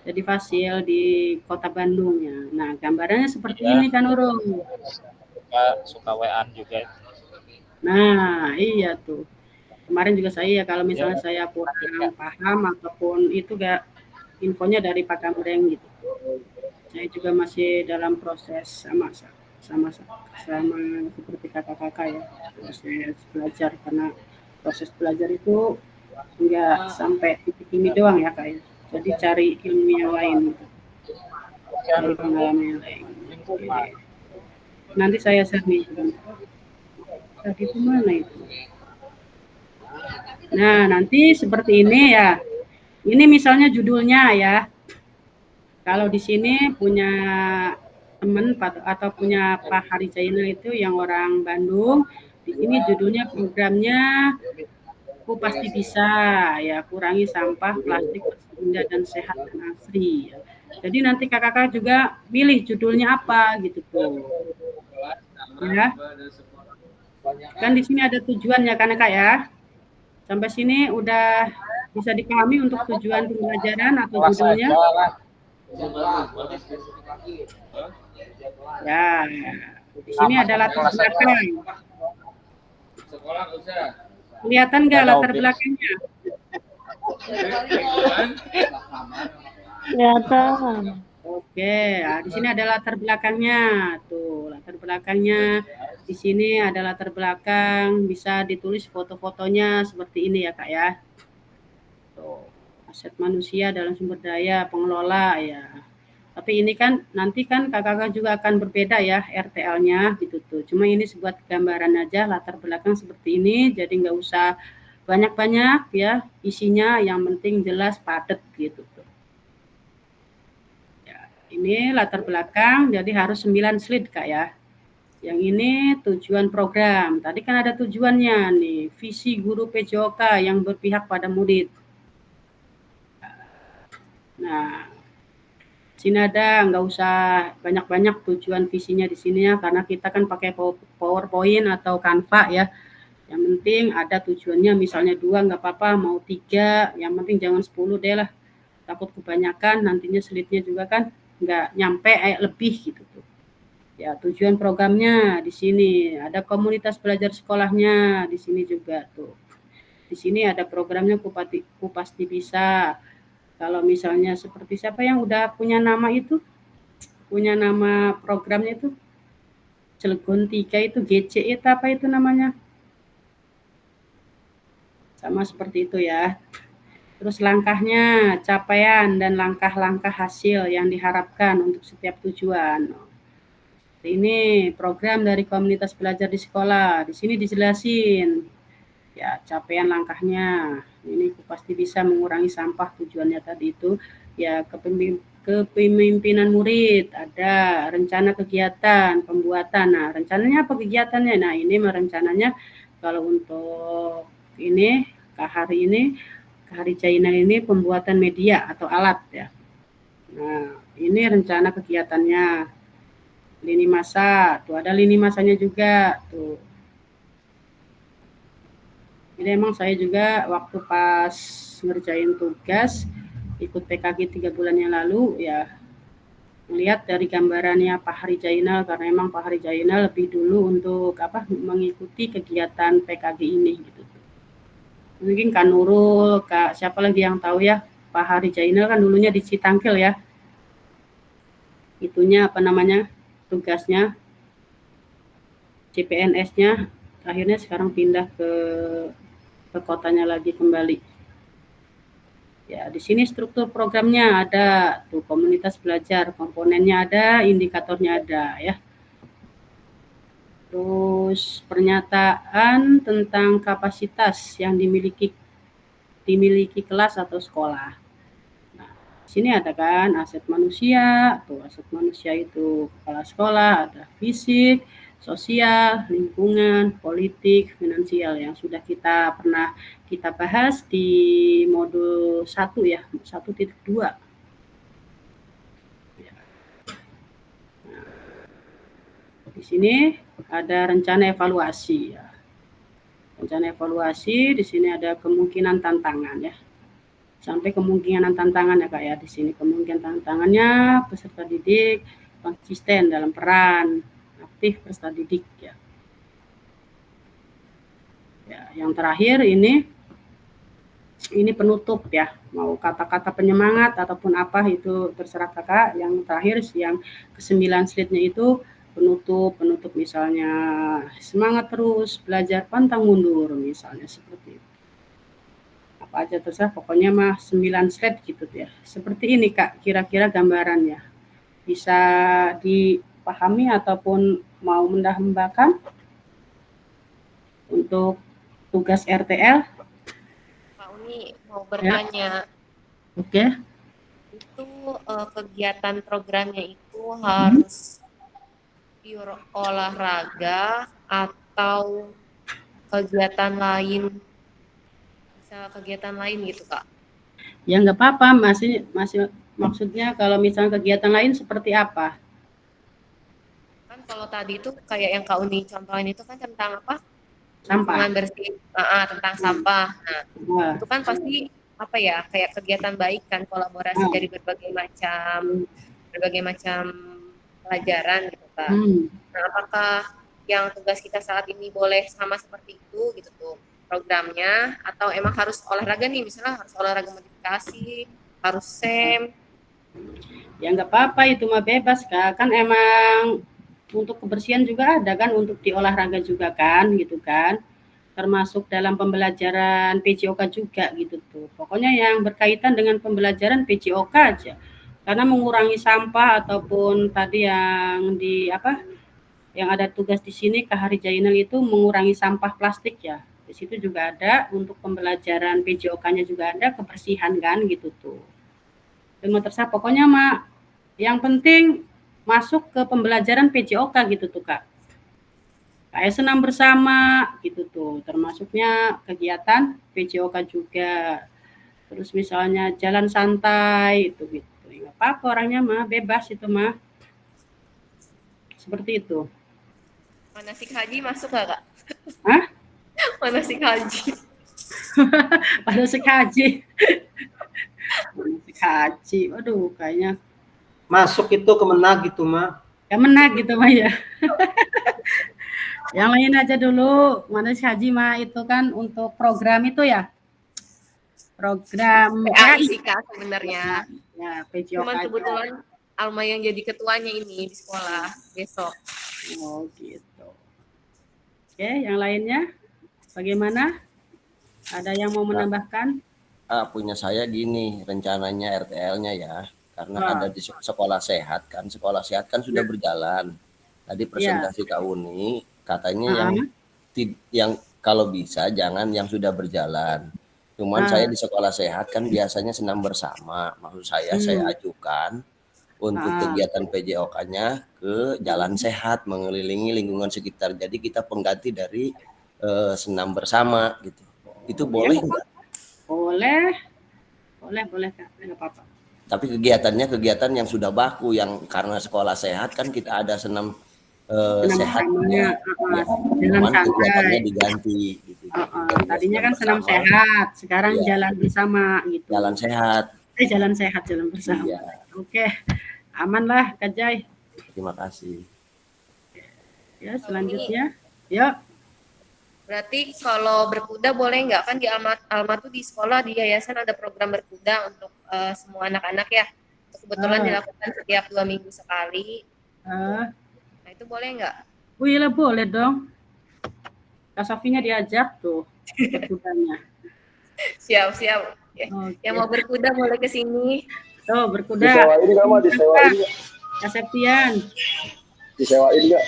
jadi fasil di Kota Bandung ya. Nah, gambarannya seperti ini kan Nurul. Suka WA juga. Nah, iya tuh. Kemarin juga saya kalau misalnya saya kurang paham ataupun itu gak infonya dari Pak Gambreng gitu. Saya juga masih dalam proses sama seperti kakak-kakak ya, proses belajar, karena proses belajar itu enggak sampai titik ini doang ya Kak ya. Jadi cari ilmu yang lain gitu. Cari pengalaman yang lain. Jadi, nanti saya share nih. Tadi itu mana itu? Nah, nanti seperti ini ya. Ini misalnya judulnya ya. Kalau di sini punya teman atau punya Pak Hari Jainal itu yang orang Bandung, di sini judulnya programnya Aku Pasti Bisa ya, kurangi sampah plastik indah dan sehat dan asri. Jadi nanti kakak-kakak juga pilih judulnya apa gitu tuh. Ya. Kan di sini ada tujuannya kan Kak ya. Sampai sini udah bisa dipahami untuk tujuan pembelajaran atau judulnya? Ya, di sini ada latar belakang. Kelihatan nggak latar belakangnya? Kelihatan. Oke, nah, di sini ada latar belakangnya. Tuh, latar belakangnya. Di sini ada latar belakang, bisa ditulis foto-fotonya seperti ini ya Kak ya. Tuh, aset manusia dalam sumber daya pengelola ya. Tapi ini kan nanti kan kakak juga akan berbeda ya RTL-nya gitu tuh. Cuma ini sebuah gambaran aja latar belakang seperti ini, jadi nggak usah banyak-banyak ya isinya, yang penting jelas padat gitu tuh. Ya, ini latar belakang, jadi harus 9 slide Kak ya. Yang ini tujuan program. Tadi kan ada tujuannya nih, visi guru PJOK yang berpihak pada murid. Nah, sini ada, nggak usah banyak-banyak tujuan visinya di sini ya, karena kita kan pakai PowerPoint atau Canva ya. Yang penting ada tujuannya, misalnya 2 nggak apa-apa, mau 3, yang penting jangan 10 deh lah. Takut kebanyakan, nantinya slide-nya juga kan nggak nyampe lebih gitu tuh. Ya, tujuan programnya di sini, ada komunitas belajar sekolahnya di sini juga tuh. Di sini ada programnya Kupasti Bisa. Kalau misalnya seperti siapa yang udah punya nama itu, punya nama programnya itu, Cilegon 3 itu GC itu apa itu namanya? Sama seperti itu ya. Terus langkahnya, capaian dan langkah-langkah hasil yang diharapkan untuk setiap tujuan. Ini program dari komunitas belajar di sekolah. Di sini dijelasin ya capaian langkahnya. Ini pasti bisa mengurangi sampah, tujuannya tadi itu ya kepemimpinan murid, ada rencana kegiatan, pembuatan. Nah, rencananya apa kegiatannya? Nah, ini rencananya kalau untuk ini hari Jainal ini pembuatan media atau alat ya. Nah, ini rencana kegiatannya. Lini masa, tuh ada lini masanya juga tuh. Ini emang saya juga waktu pas ngerjain tugas ikut PKG 3 bulan yang lalu ya, melihat dari gambarannya Pak Hari Jainal, karena emang Pak Hari Jainal lebih dulu untuk mengikuti kegiatan PKG ini gitu. Mungkin Kak Nurul, Kak siapa lagi yang tahu ya, Pak Hari Jainal kan dulunya di Citangkil ya. Itunya apa namanya? Tugasnya CPNS-nya akhirnya sekarang pindah ke kotanya lagi kembali. Ya, di sini struktur programnya ada tuh, komunitas belajar, komponennya ada, indikatornya ada ya. Terus pernyataan tentang kapasitas yang dimiliki kelas atau sekolah. Nah, sini ada kan aset manusia, tuh aset manusia itu kepala sekolah, ada fisik, sosial, lingkungan, politik, finansial yang sudah pernah kita bahas di modul 1 ya, 1.2. Nah, di sini ada rencana evaluasi ya. Rencana evaluasi di sini ada kemungkinan tantangan ya. Sampai kemungkinan tantangan ya Kak ya, di sini kemungkinan tantangannya peserta didik konsisten dalam peran aktif peserta didik ya. Ya, yang terakhir ini penutup ya, mau kata-kata penyemangat ataupun apa itu terserah Kakak. Yang terakhir yang ke-9 slide-nya itu penutup misalnya semangat terus belajar pantang mundur misalnya seperti itu. Apa aja terserah, pokoknya mah 9 slide gitu ya. Seperti ini Kak kira-kira gambarannya. Bisa dipahami ataupun mau menambahkan untuk tugas RTL? Pak Uni mau bertanya. Oke. Itu kegiatan programnya itu harus pure olahraga atau kegiatan lain, bisa kegiatan lain gitu Kak? Ya nggak apa-apa, masih maksudnya kalau misalnya kegiatan lain seperti apa? Kan kalau tadi itu kayak yang Kak Uni contohin itu kan tentang apa? Sampah. Lingkungan bersih, tentang sampah. Nah, itu kan pasti apa ya, kayak kegiatan baik kan, kolaborasi dari berbagai macam pelajaran gitu Kak. Nah, apakah yang tugas kita saat ini boleh sama seperti itu gitu tuh programnya, atau emang harus olahraga nih, misalnya harus olahraga modifikasi, harus SEM? Ya nggak apa-apa, itu mah bebas Kak, kan emang untuk kebersihan juga ada kan, untuk di olahraga juga kan gitu kan, termasuk dalam pembelajaran PJOK juga gitu tuh. Pokoknya yang berkaitan dengan pembelajaran PJOK aja, Karena mengurangi sampah ataupun tadi yang di apa, yang ada tugas di sini Kak Hari Jainal itu mengurangi sampah plastik ya. Di situ juga ada untuk pembelajaran PJOK-nya juga ada kebersihan kan gitu tuh. Semua terserah pokoknya Mak, yang penting masuk ke pembelajaran PJOK gitu tuh Kak. Kayak senam bersama gitu tuh, termasuknya kegiatan PJOK juga. Terus misalnya jalan santai itu gitu. Enggak apa-apa orangnya mah bebas itu mah. Seperti itu. Manasik haji masuk nggak Kak? Hah? Manasik haji. Manasik haji. Manasik haji. Waduh, kayaknya Masuk itu Kemenag gitu mah. Kemenag gitu mah ya. Yang lain aja dulu. Manasik haji mah itu kan untuk program itu ya. Program PAI sih Kak sebenarnya. Ya, PJOK. Cuman kebetulan Alma yang jadi ketuanya ini di sekolah besok. Oh gitu. Oke, yang lainnya bagaimana? Ada yang mau menambahkan? Punya saya gini rencananya RTL-nya ya, karena ada di sekolah sehat kan sudah berjalan. Tadi presentasi Kak Uni katanya yang kalau bisa jangan yang sudah berjalan. Cuman saya di sekolah sehat kan biasanya senam bersama. Maksud saya ajukan untuk kegiatan PJOK-nya ke jalan sehat mengelilingi lingkungan sekitar. Jadi kita pengganti dari senam bersama gitu. Itu boleh nggak? Boleh Kak, nggak apa-apa. Tapi kegiatan yang sudah baku yang karena sekolah sehat kan kita ada senam sehatnya, cuman kegiatannya diganti. Gitu. Tadinya kan senam sehat, sekarang jalan bersama gitu. Jalan sehat. Jalan sehat, jalan bersama. Iya. Oke, aman lah Kak Jai. Terima kasih. Ya selanjutnya, yuk. Berarti kalau berkuda boleh nggak kan di Alma tuh di sekolah di yayasan ada program berkuda untuk semua anak-anak ya. Kebetulan dilakukan setiap 2 minggu sekali. Nah itu boleh nggak? Oh iya boleh dong. Kak Sofinya diajak tuh berkudanya. Siap. Ya. Yang mau berkuda boleh ke sini. Tuh berkuda. Disewain nggak mah? Disewain nggak? Kak Septian. Disewain nggak?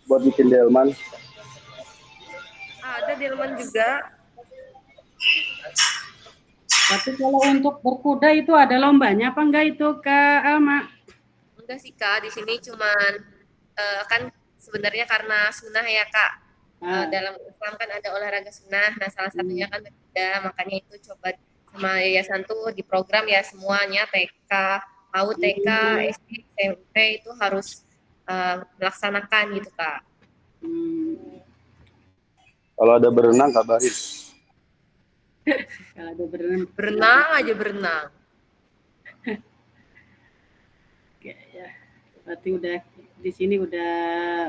Buat bikin delman. Ada delman juga. Tapi kalau untuk berkuda itu ada lombanya apa enggak itu Kak Alma? Enggak sih Kak, di sini cuman kan sebenarnya karena sunnah ya Kak. Dalam Islam kan ada olahraga sunnah. Nah salah satunya kan berkuda, makanya itu coba sama yayasan tuh di program ya semuanya TK, PAUD, TK, SD, SMP itu harus melaksanakan gitu Kak. Kalau ada berenang kabarin. Kalau ada berenang. Oke ya. Berarti udah di sini udah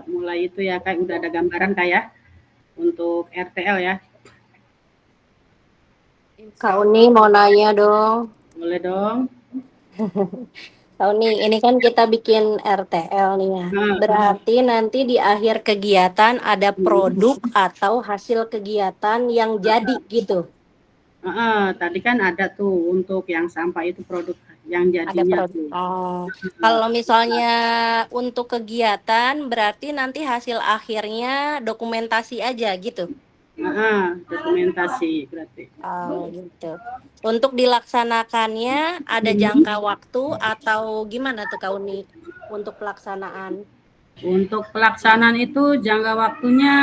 mulai itu ya Kak, udah ada gambaran Kak ya untuk RTL ya. Kak Uni mau nanya dong. Boleh dong. Kak Uni, ini kan kita bikin RTL nih ya. Berarti nanti di akhir kegiatan ada produk atau hasil kegiatan yang jadi gitu. Tadi kan ada tuh untuk yang sampah itu produk yang jadinya. Ada produk. Kalau misalnya untuk kegiatan berarti nanti hasil akhirnya dokumentasi aja gitu. Dokumentasi berarti. Gitu. Untuk dilaksanakannya ada jangka waktu atau gimana tuh Kak Uni untuk pelaksanaan? Untuk pelaksanaan itu jangka waktunya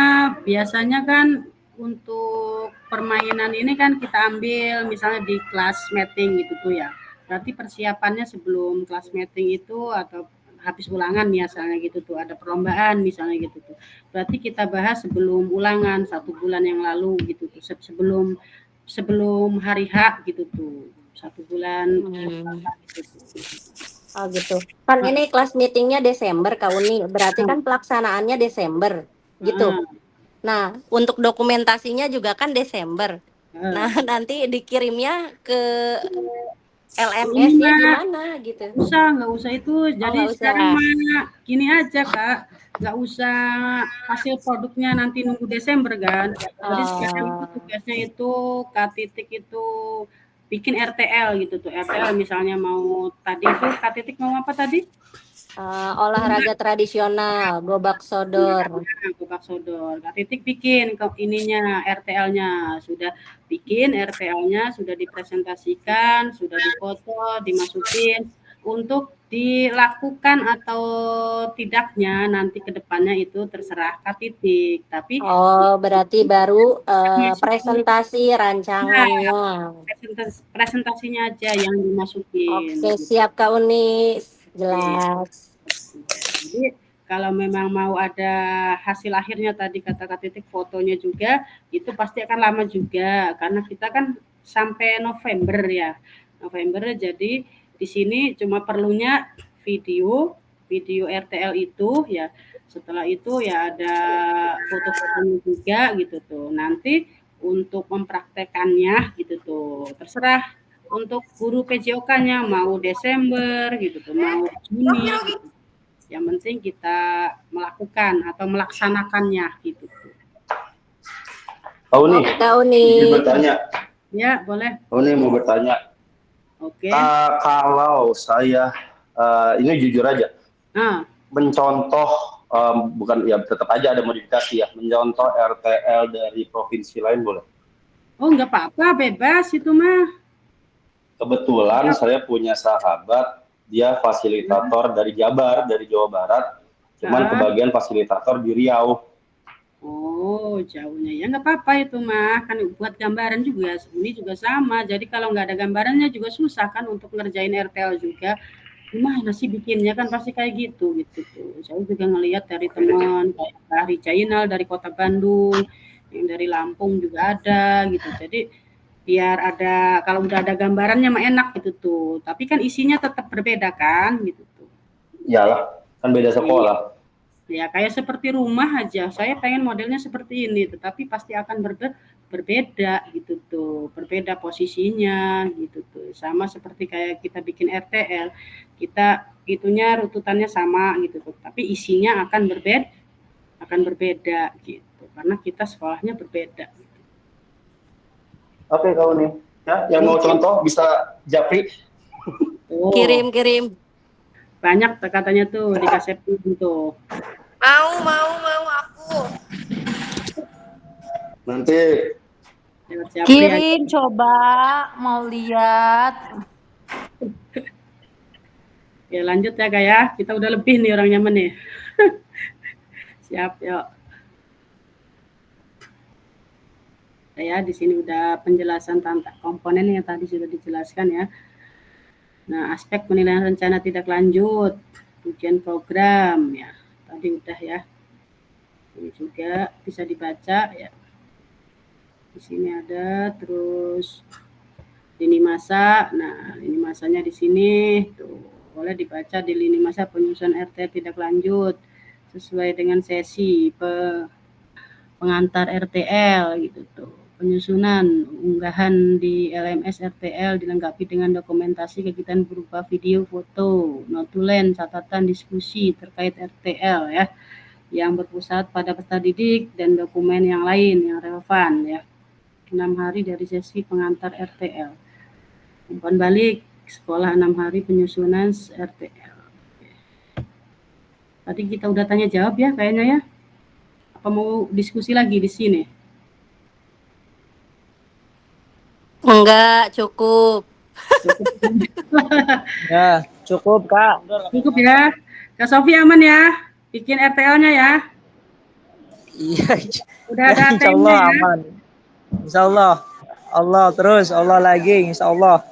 biasanya kan untuk permainan ini kan kita ambil misalnya di kelas meeting gitu tuh ya. Berarti persiapannya sebelum kelas meeting itu atau habis ulangan misalnya gitu tuh ada perlombaan misalnya gitu tuh. Berarti kita bahas sebelum ulangan 1 bulan yang lalu gitu tuh sebelum hari H gitu tuh 1 bulan. Gitu. Kan ini kelas meetingnya Desember Kak Uni, berarti kan pelaksanaannya Desember gitu. Nah untuk dokumentasinya juga kan Desember. Nah nanti dikirimnya ke LMS-nya gimana gitu? Nggak usah itu. Jadi sekarang mah gini aja Kak, nggak usah hasil produknya nanti nunggu Desember kan. Jadi sekarang itu tugasnya itu Kak Titik itu bikin RTL gitu tuh. RTL misalnya mau tadi tuh Kak Titik mau apa tadi? Olahraga tradisional, gobak sodor. Gobak sodor. Kak Titik bikin ke ininya RTL-nya, sudah bikin RTL-nya, sudah dipresentasikan, sudah difoto, dimasukin untuk dilakukan atau tidaknya nanti ke depannya itu terserah Kak Titik. Tapi Oh, berarti baru presentasi rancangannya. presentasinya aja yang dimasukin. Oke, siap Kak Uni. Jelas. Jadi kalau memang mau ada hasil akhirnya tadi kata Kak Titik fotonya juga itu pasti akan lama juga karena kita kan sampai November ya. November jadi di sini cuma perlunya video RTL itu ya. Setelah itu ya ada foto-fotonya juga gitu tuh. Nanti untuk mempraktekannya gitu tuh terserah untuk guru PJOK-nya mau Desember gitu tuh, mau Juni gitu. Yang penting kita melakukan atau melaksanakannya gitu. Kak Uni, Kak Uni. izin bertanya. Ya, boleh. Kak Uni mau bertanya. Oke. Kalau saya ini jujur aja, mencontoh bukan ya tetap aja ada modifikasi ya, mencontoh RTL dari provinsi lain boleh? Oh, nggak apa-apa, bebas itu mah. Kebetulan saya punya sahabat, dia fasilitator dari Jabar, dari Jawa Barat, cuman kebagian fasilitator di Riau. Oh, jauhnya ya nggak apa-apa itu mah, kan buat gambaran juga, ini juga sama. Jadi kalau nggak ada gambarannya juga susah kan untuk ngerjain RTL juga. Gimana sih bikinnya kan pasti kayak gitu tuh. Saya juga ngelihat dari teman kayak Hari Jainal dari Kota Bandung, yang dari Lampung juga ada gitu. Jadi biar ada kalau udah ada gambarannya mah enak gitu tuh. Tapi kan isinya tetap berbeda kan gitu tuh. Iyalah, kan beda sekolah. Ya kayak seperti rumah aja. Saya pengen modelnya seperti ini, tetapi pasti akan berbeda gitu tuh. Berbeda posisinya gitu tuh. Sama seperti kayak kita bikin RTL. Kita itunya rututannya sama gitu tuh. Tapi isinya akan berbeda gitu. Karena kita sekolahnya berbeda. Oke, Kak Uni. Ya, yang mau contoh bisa Japri. Oh. Kirim. Banyak katanya tuh dikasih tuh. Mau aku. Nanti kirim coba mau lihat. Ya lanjut ya Kak ya. Kita udah lebih nih orangnya nih. Siap, yuk. Ya, di sini udah penjelasan tentang komponen yang tadi sudah dijelaskan ya. Nah, aspek penilaian rencana tidak lanjut, ujian program ya. Tadi udah ya. Ini juga bisa dibaca ya. Di sini ada terus lini masa. Nah, lini masanya di sini tuh boleh dibaca di lini masa penyusunan RT tidak lanjut sesuai dengan sesi pengantar RTL gitu tuh. Penyusunan unggahan di LMS RTL dilengkapi dengan dokumentasi kegiatan berupa video, foto, notulen, catatan, diskusi terkait RTL ya, yang berpusat pada peserta didik dan dokumen yang lain yang relevan ya. 6 hari dari sesi pengantar RTL. Umpan balik sekolah 6 hari penyusunan RTL. Tadi kita udah tanya jawab ya kayaknya ya. Apa mau diskusi lagi di sini? Enggak, cukup. Ya, cukup Kak. Cukup ya. Kak Sofi aman ya? Bikin RTL-nya ya? Iya. Udah ada Insya Allah aman. Insya Allah. Allah terus, Allah lagi, insya Allah.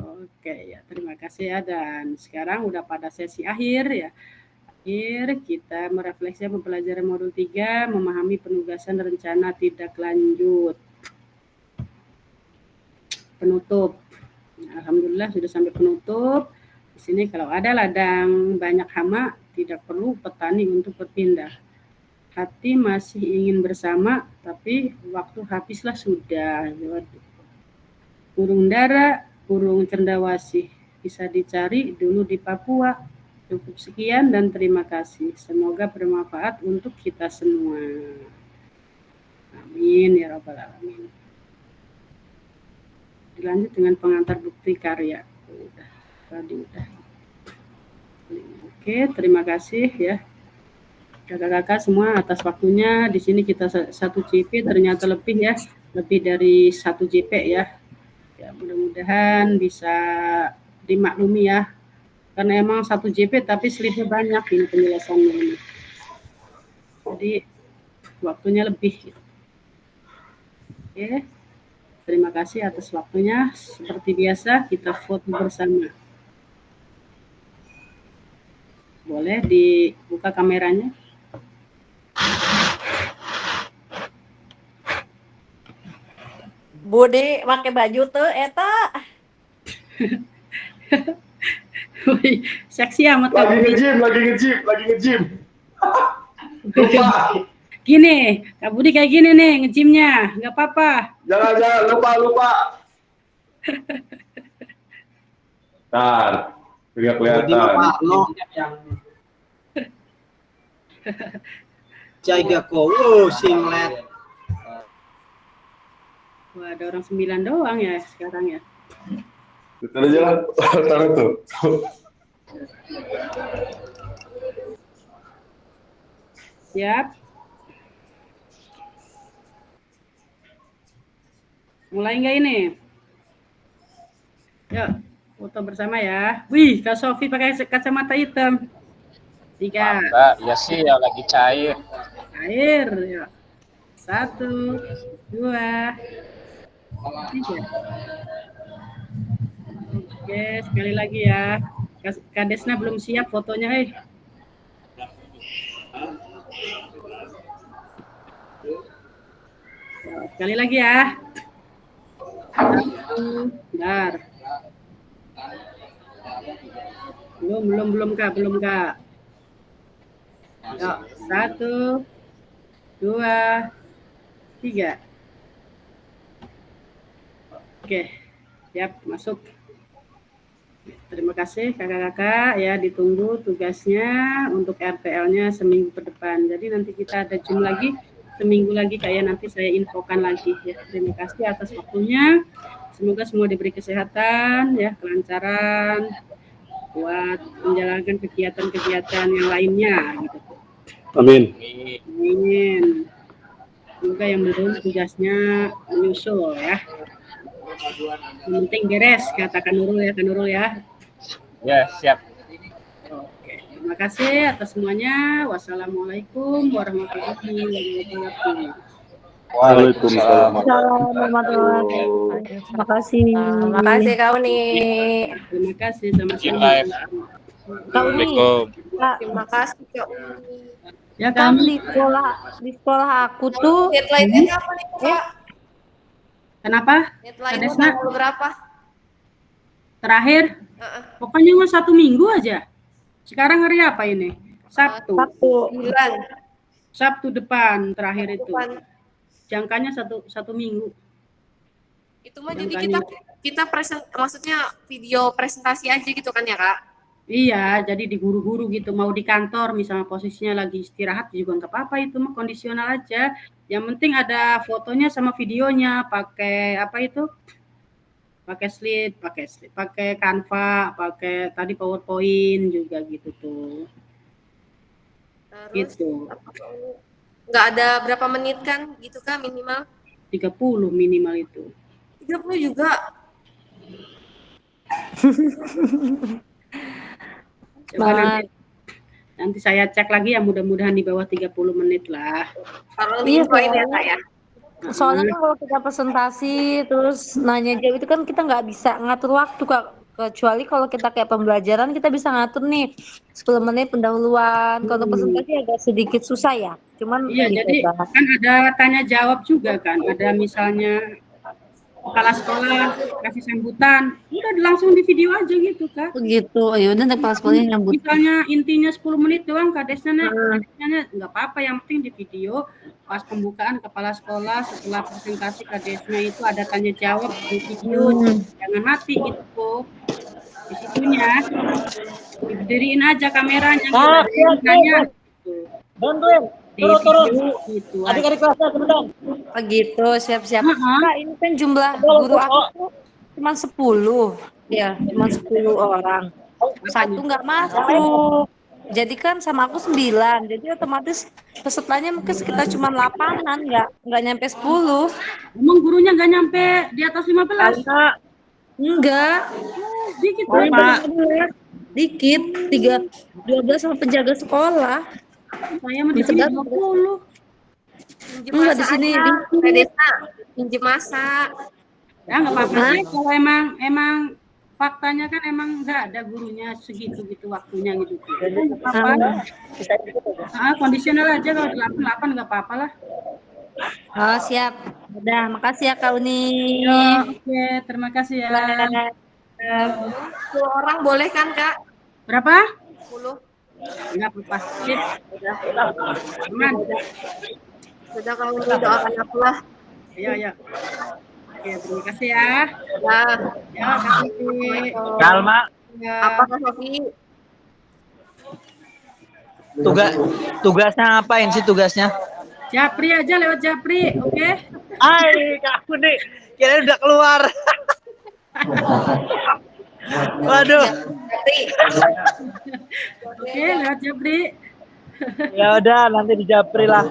Oke ya, terima kasih ya. Dan sekarang udah pada sesi akhir ya. Akhir kita merefleksi pembelajaran modul 3, memahami penugasan rencana tidak lanjut. Penutup. Alhamdulillah sudah sampai penutup. Di sini kalau ada ladang banyak hama, tidak perlu petani untuk berpindah. Hati masih ingin bersama, tapi waktu habislah sudah. Burung dara, burung cendawasih bisa dicari dulu di Papua. Cukup sekian dan terima kasih. Semoga bermanfaat untuk kita semua. Amin ya rabbal alamin. Dilanjut dengan pengantar bukti karya. Udah, tadi udah. Oke, terima kasih ya kakak-kakak semua atas waktunya. Di sini kita 1 JP ternyata lebih ya, lebih dari 1 JP ya. Ya mudah-mudahan bisa dimaklumi ya. Karena emang 1 JP tapi slide-nya banyak ini penjelasannya ini. Jadi waktunya lebih. Oke. Terima kasih atas waktunya. Seperti biasa kita foto bersama. Boleh dibuka kameranya? Bude pakai baju tuh eta. Wih, seksi amat Kak Budi. Lagi nge-gym. Lupa. Gini, Kak Budi kayak gini nih nge-gymnya, nggak apa-apa. Jangan, lupa. Ntar, nggak kelihatan. Jaga kowo singlet. Wah, ada orang 9 doang ya sekarang ya. Betul aja lah, taruh tuh. Siap. Mulai nggak ini? Yuk, foto bersama ya. Wih, Kak Sofi pakai kacamata hitam. 3. Mbak, ya sih ya lagi cair. Air, yuk. 1, 2, 3. Oke, sekali lagi ya. Kak Desna belum siap fotonya, Sekali lagi ya. 1, bentar. Belum Kak. Yuk, 1, 2, 3. Oke, siap masuk. Terima kasih kakak-kakak ya, ditunggu tugasnya untuk RTL-nya seminggu ke depan. Jadi nanti kita ada Zoom lagi seminggu lagi kayak nanti saya infokan lagi ya. Terima kasih atas waktunya. Semoga semua diberi kesehatan ya, kelancaran buat menjalankan kegiatan-kegiatan yang lainnya gitu. Amin. Semoga yang belum tugasnya menyusul ya. Yang penting beres, katakan Nurul ya. Ya, siap. Oke, terima kasih atas semuanya. Wassalamualaikum warahmatullahi wabarakatuh. Waalaikumsalam. Terima kasih. Terima kasih Kak Uni. Terima kasih sama-sama. Kak Uni. Terima kasih Kak Uni. Ya Kan kami di sekolah aku tuh Deadline-nya kapan nih Kak? kenapa? Deadline-nya Desna? tanggal berapa? Terakhir? Pokoknya mau 1 minggu aja. Sekarang hari apa ini? Sabtu. 9. Sabtu depan terakhir itu. Jangkanya satu minggu. Itu mah jadi kita maksudnya video presentasi aja gitu kan ya Kak? Iya, jadi di guru-guru gitu, mau di kantor misalnya posisinya lagi istirahat juga nggak apa-apa, itu mah kondisional aja. Yang penting ada fotonya sama videonya, pakai apa itu? Pakai slide, pakai Canva, pakai tadi PowerPoint juga gitu tuh. Terus Gitu. nggak ada berapa menit kan gitu Kak minimal? 30 minimal itu. 30 juga. Coba nanti saya cek lagi ya, mudah-mudahan di bawah 30 menit lah. Kalau diinfoin ya Kak ya. Soalnya kan kalau kita presentasi terus nanya jawab itu kan kita nggak bisa ngatur waktu Kak. Kecuali kalau kita kayak pembelajaran kita bisa ngatur nih 10 menit pendahuluan. Kalau presentasi agak sedikit susah ya. Cuman Iya, jadi kan ada tanya jawab juga kan. Ada misalnya kepala sekolah kasih sambutan, udah langsung di video aja gitu Kak. Gitu, ya udah kepala sekolahnya nyambut. Misalnya intinya 10 menit doang Kak Desna, nggak apa-apa, yang penting di video pas pembukaan kepala sekolah setelah presentasi Kak Desna itu ada tanya jawab di video, jangan mati itu di situnya, diberdiriin aja kameranya, nanya gitu. Bantuin. Turun. Gitu. Adik-adik kelasnya cepetan. Gitu, siap-siap. Kak, ini kan jumlah guru aku tuh cuma 10. Ya, cuma 10 orang. Satu nggak masuk. Jadi kan sama aku 9. Jadi otomatis pesertanya mungkin sekitar cuma 8-an, nggak nyampe 10. Emang gurunya nggak nyampe di atas 15? Enggak. Dikit Dikit, 12 sama penjaga sekolah. Saya mau di sini 20. Enggak di sini. Pinjem masa. Ya nggak apa-apa sih kalau emang faktanya kan emang nggak ada gurunya segitu waktunya gitu. Nggak apa-apa. Kondisional aja kalau 8 nggak apa-apa lah. Oh siap. Udah, makasih ya Kak Uni. Oke, terima kasih ya. 10 orang boleh kan Kak? Berapa? 10. Enggak apa-apa. Sip. Aman. Sudah Kak Uni doakan aku lah. Iya. Oke, terima kasih ya. Ya, kasih. Kalma. Apa Kak Sofi? Tugasnya ngapain sih tugasnya? Japri aja lewat Japri, oke? Hai, Kak Uni. Kira udah keluar. Waduh. Oke, lewat Japri. Ya udah, nanti di Japri lah.